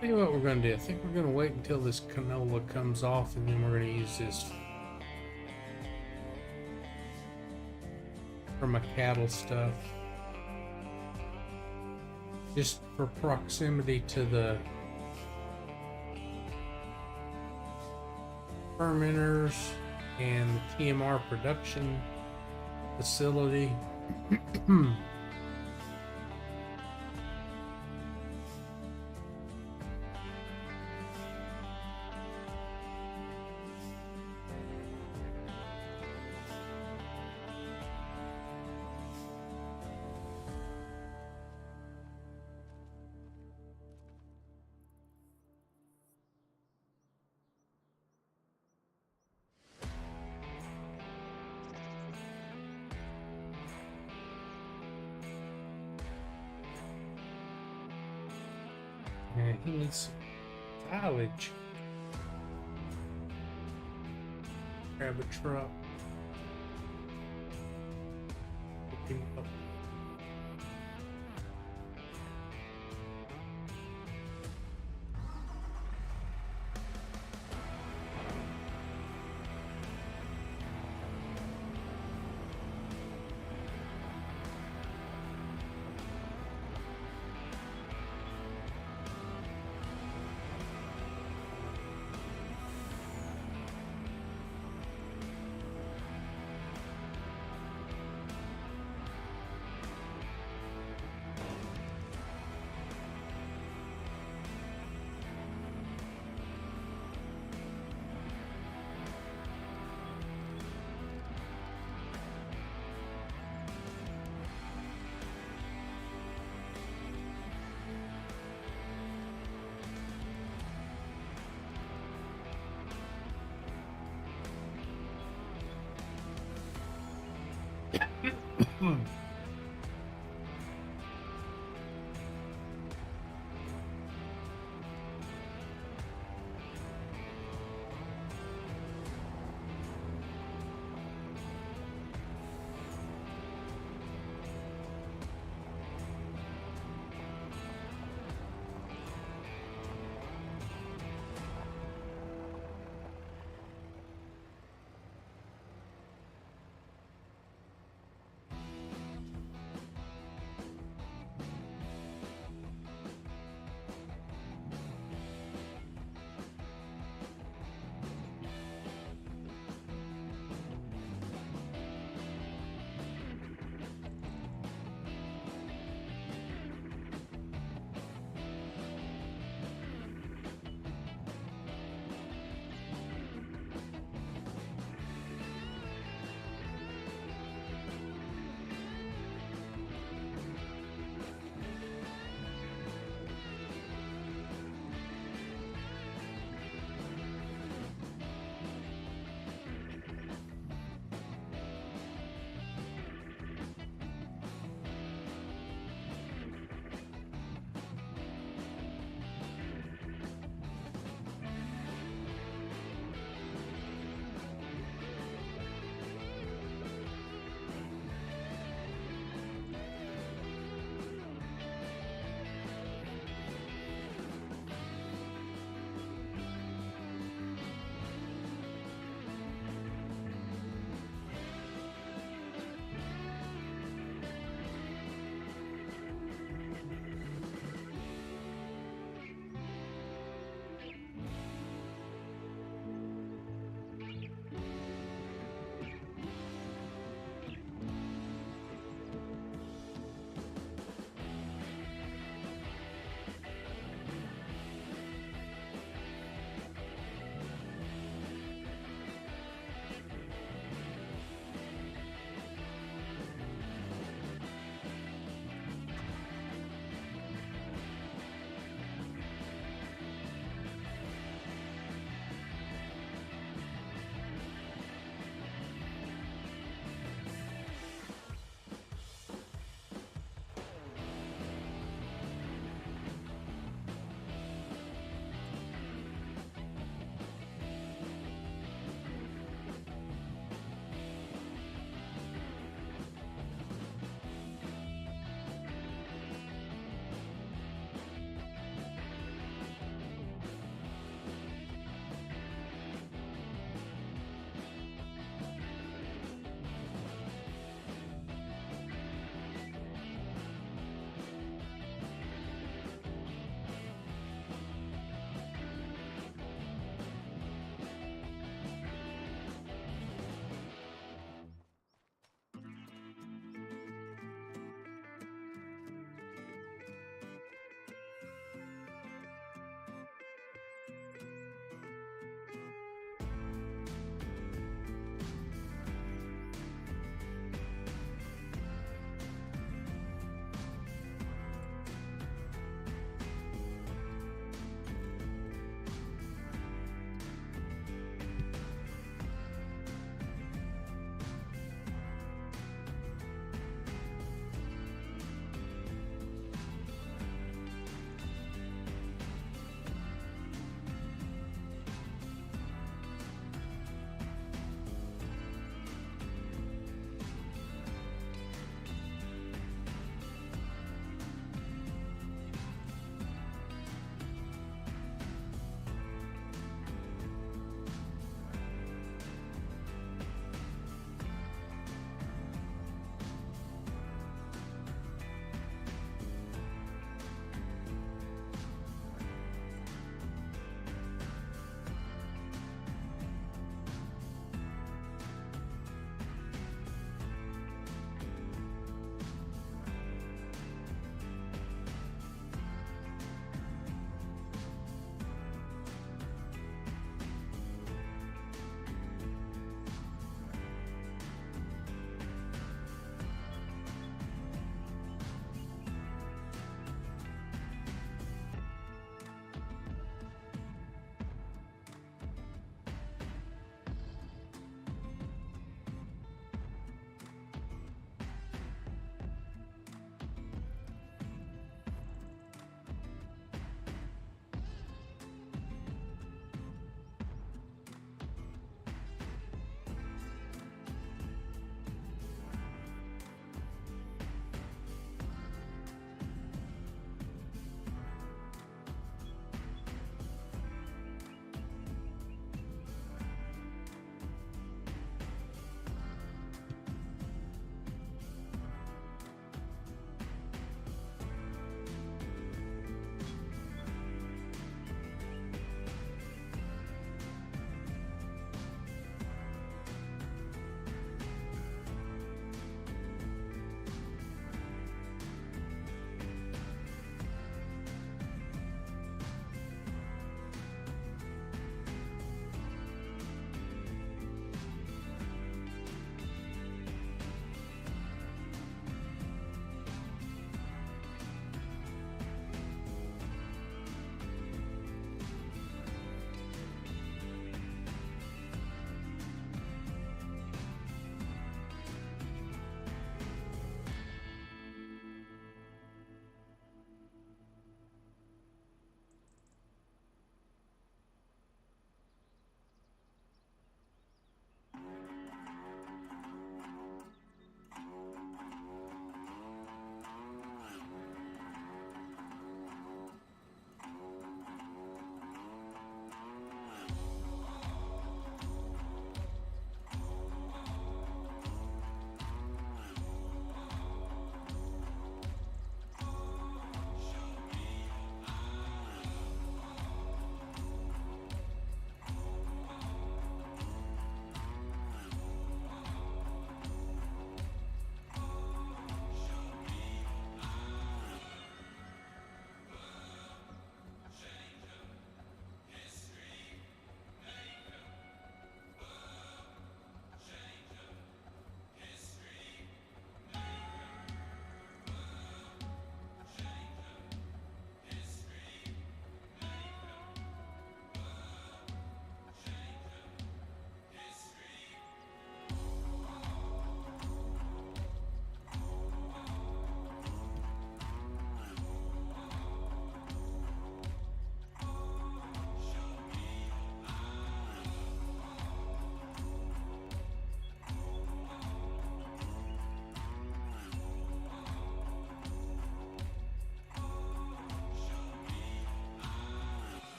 tell you what we're gonna do. I think we're gonna wait until this canola comes off, and then we're gonna use this for my cattle stuff, just for proximity to the fermenters and the TMR production facility. Yeah, he needs some silage. Grab a truck. Pick him up.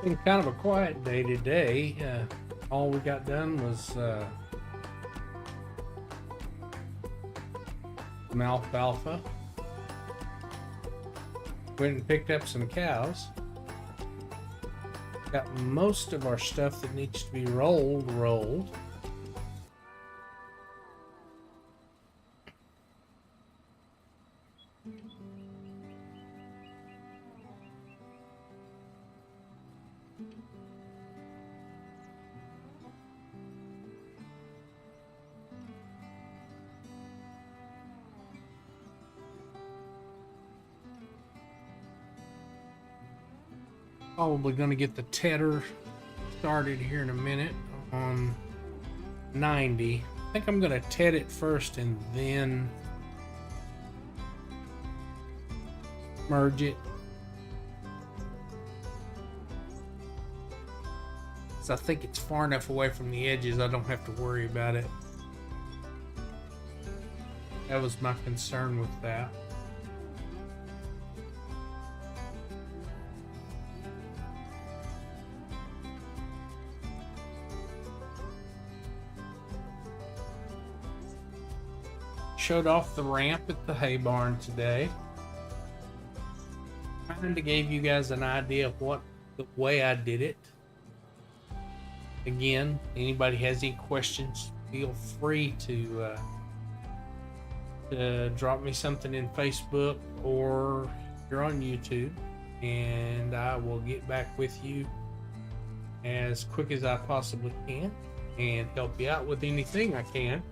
Been kind of a quiet day today. All we got done was some alfalfa. Went and picked up some cows. Got most of our stuff that needs to be rolled. Probably going to get the tedder started here in a minute on 90. I think I'm going to ted it first and then merge it. So I think it's far enough away from the edges I don't have to worry about it. That was my concern with that. Showed off the ramp at the hay barn today. Kind of gave you guys an idea of what the way I did it. Again, anybody has any questions, feel free to drop me something in Facebook or you're on YouTube, and I will get back with you as quick as I possibly can and help you out with anything I can.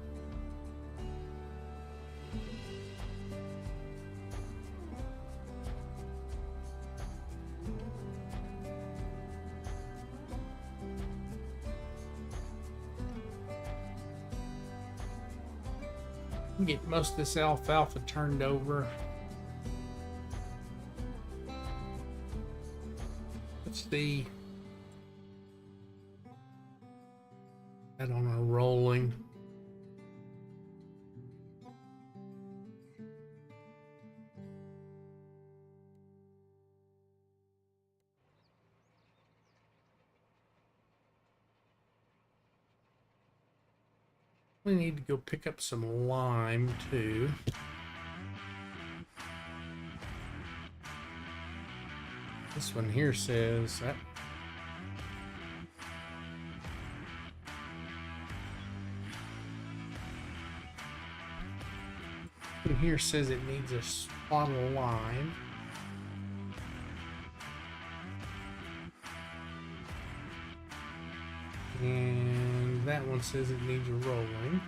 Get most of this alfalfa turned over. Let's see. That on our rolling. We need to go pick up some lime too. This one here says that one here says it needs a spot of lime. And that one says it needs a rolling.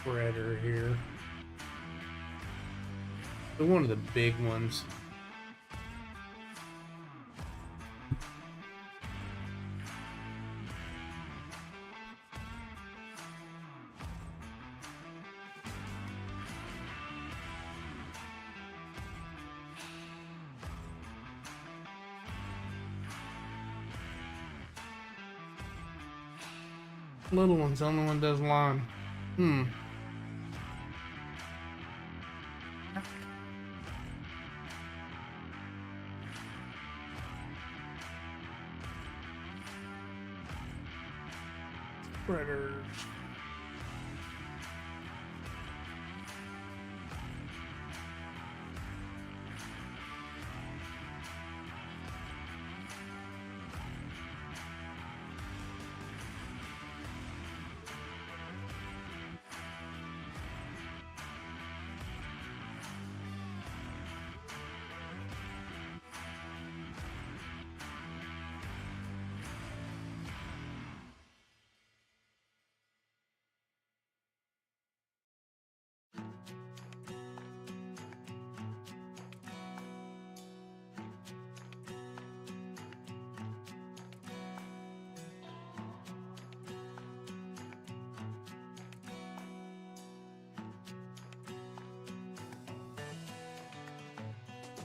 Spreader here. One of the big ones. Little one's the only one does lime. Spreaders.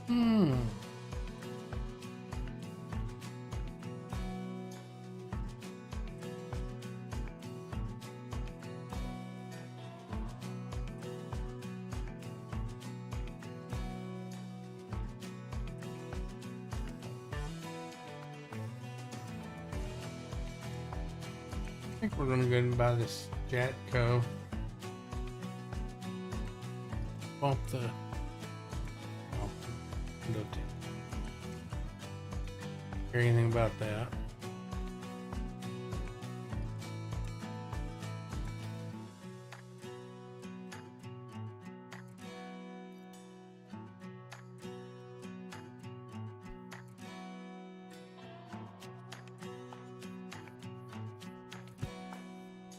Hmm. I think we're gonna go and buy this Jatco. Bump the window tint. Hear anything about that?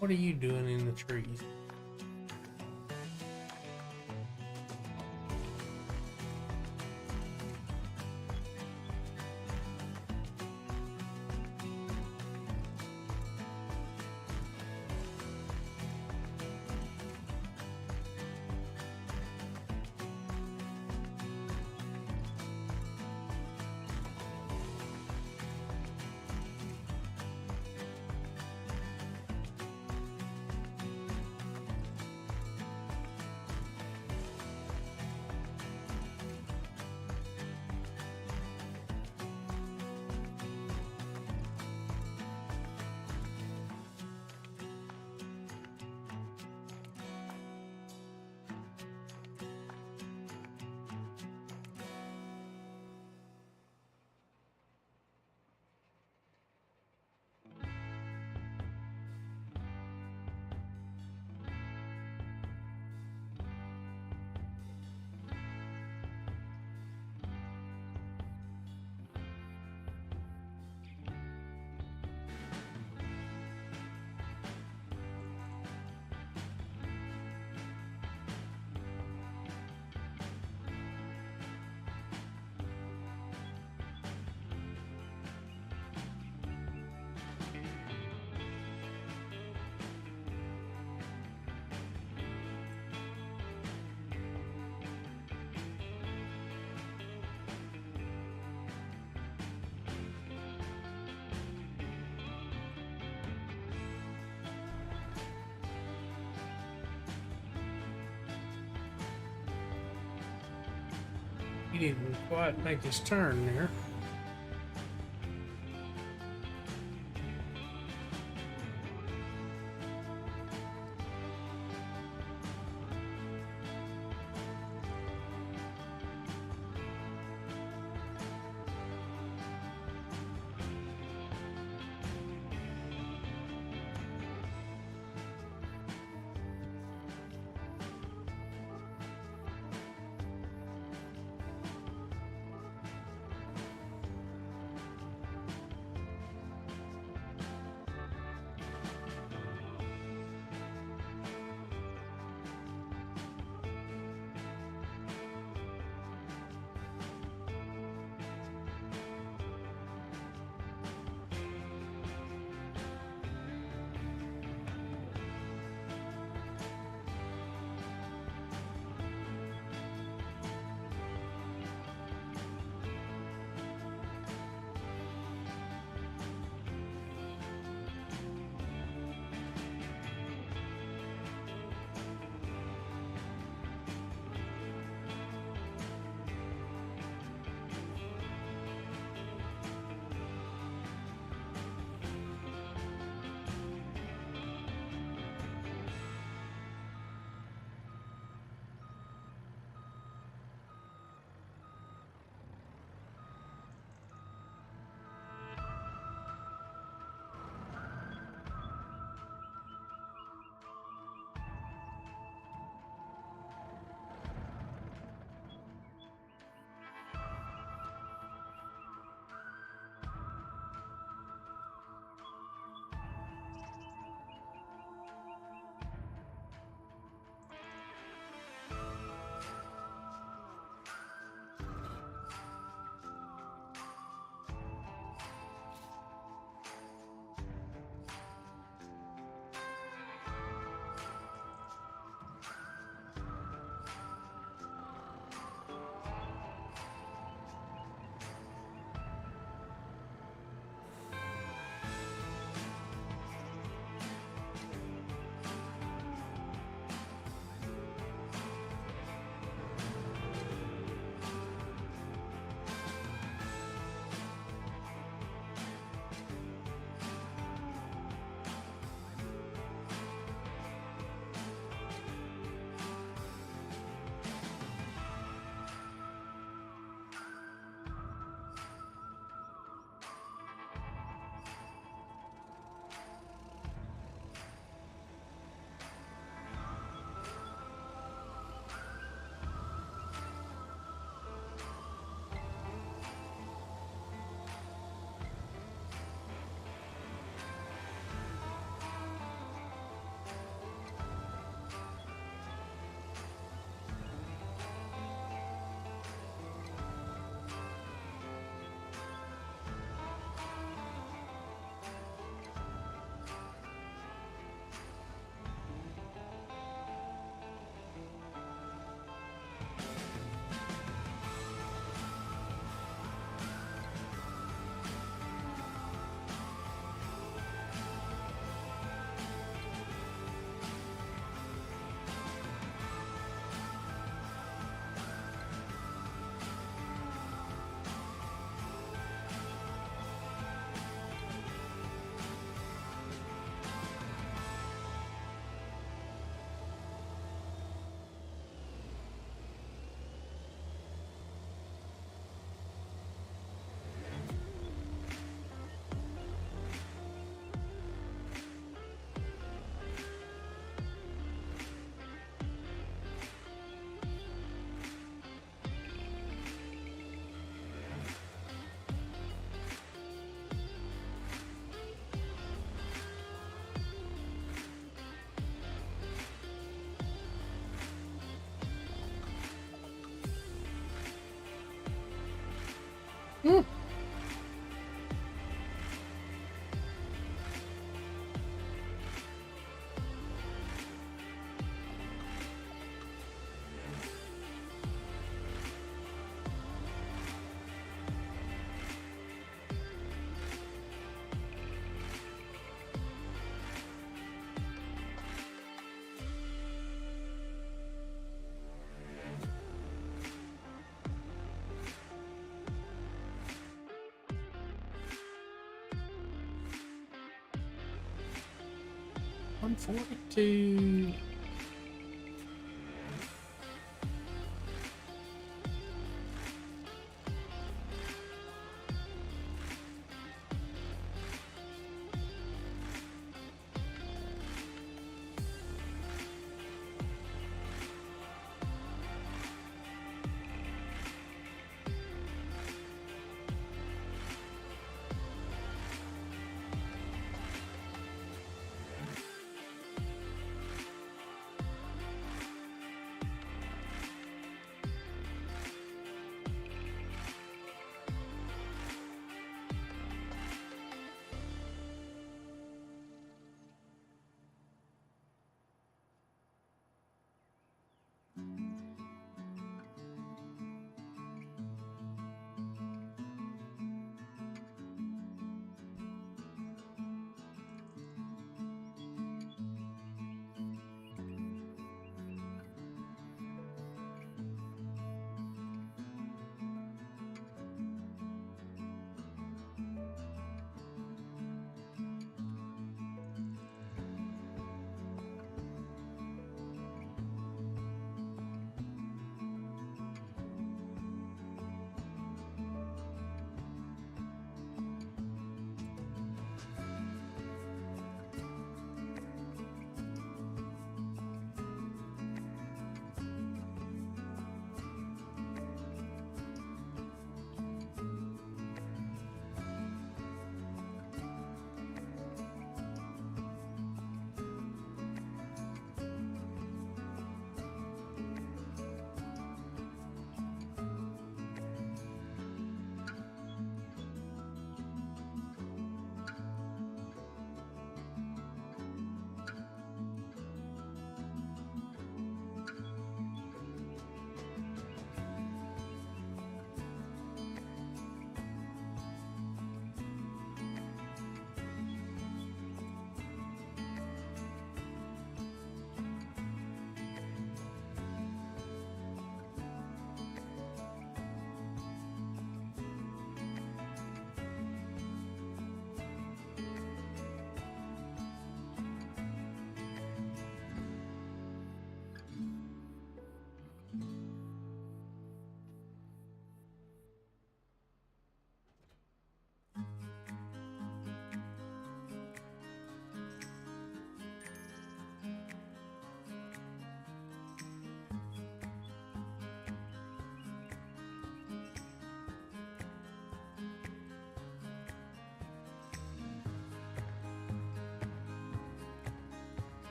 What are you doing in the trees? He didn't quite make his turn there. 142.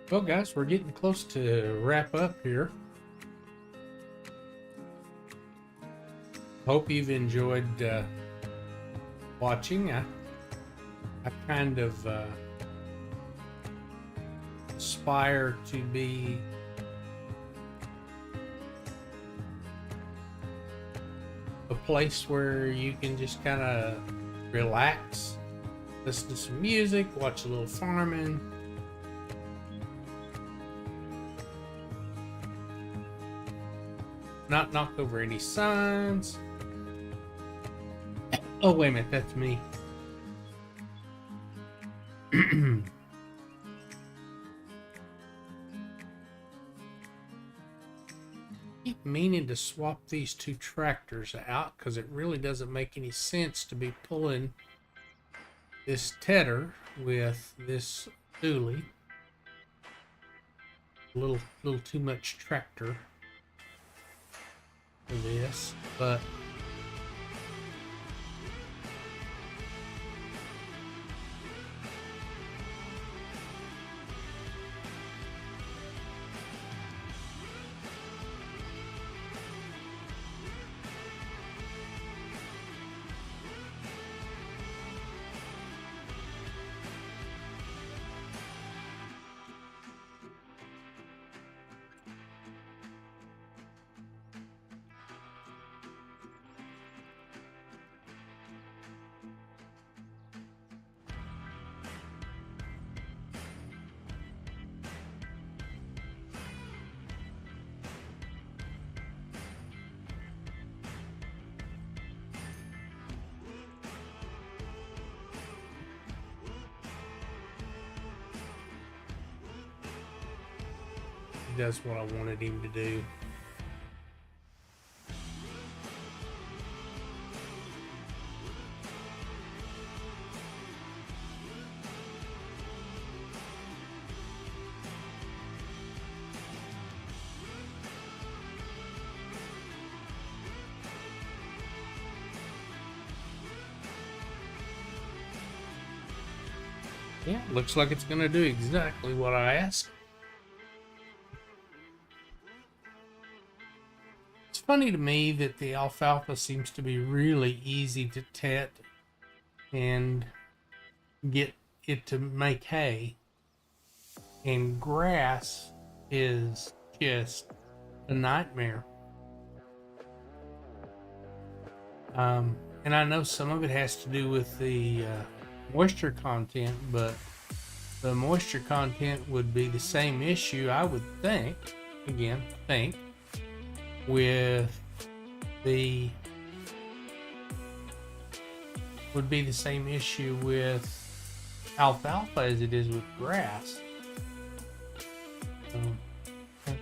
Well, guys, we're getting close to wrap up here. Hope you've enjoyed watching. I kind of aspire to be a place where you can just kind of relax, listen to some music, watch a little farming. Not knock over any signs. Oh, wait a minute, that's me. Keep meaning to swap these two tractors out because it really doesn't make any sense to be pulling this tedder with this dually. A little too much tractor. for this, but he does what I wanted him to do. Yeah, looks like it's gonna do exactly what I asked. It's funny to me that the alfalfa seems to be really easy to tet and get it to make hay, and grass is just a nightmare. And I know some of it has to do with the moisture content, but the moisture content would be the same issue, I would think, with the would be the same issue with alfalfa as it is with grass. Okay.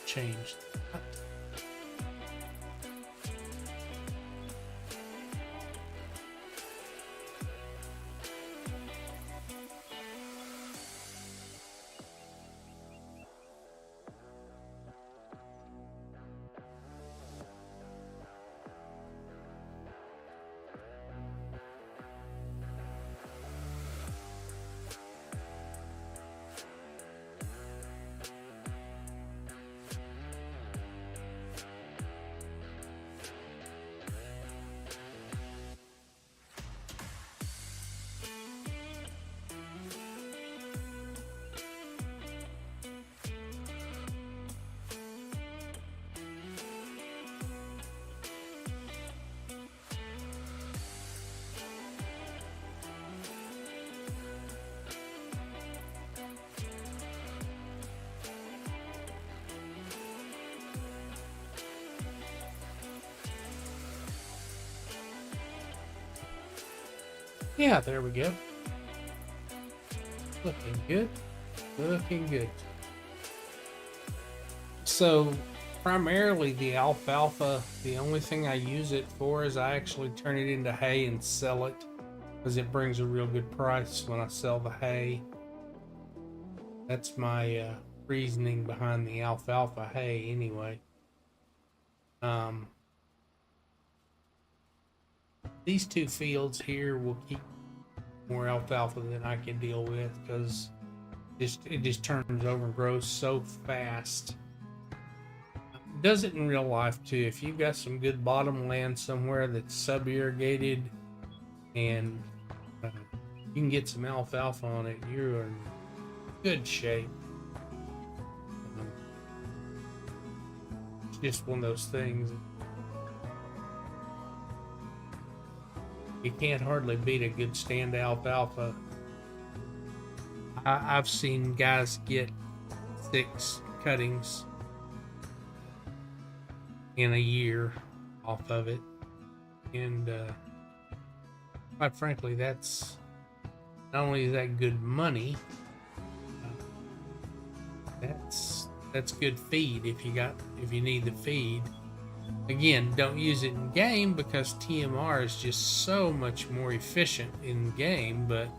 Changed that. Yeah, there we go. Looking good. Looking good. So, primarily the alfalfa, the only thing I use it for is I actually turn it into hay and sell it, because it brings a real good price when I sell the hay. That's my reasoning behind the alfalfa hay anyway. These two fields here will keep more alfalfa than I can deal with, because it just turns over and grows so fast. It does it in real life too. If you've got some good bottom land somewhere that's sub-irrigated and you can get some alfalfa on it, you're in good shape. It's just one of those things. You can't hardly beat a good stand alfalfa. I've seen guys get 6 cuttings in a year off of it, and quite frankly, that's not only is that good money, that's good feed if you need the feed. Again, don't use it in game because TMR is just so much more efficient in game, but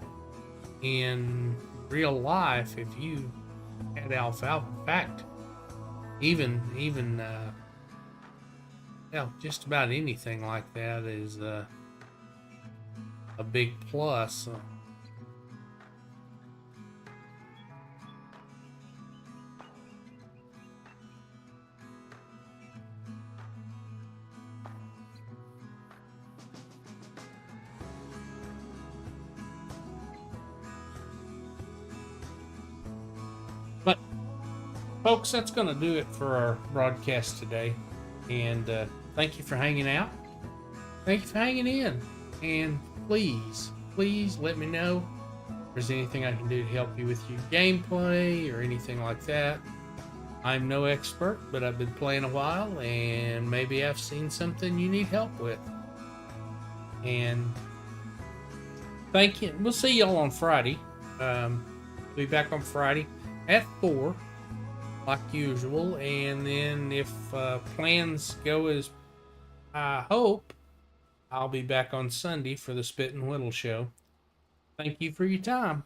in real life, if you add alfalfa, in fact, even yeah, just about anything like that is a big plus. But folks, that's going to do it for our broadcast today. And thank you for hanging out. Thank you for hanging in. And please let me know if there's anything I can do to help you with your gameplay or anything like that. I'm no expert, but I've been playing a while, and maybe I've seen something you need help with. And thank you. We'll see y'all on Friday. We'll be back on Friday at 4, like usual. And then if plans go as I hope, I'll be back on Sunday for the Spit and Whittle show. Thank you for your time.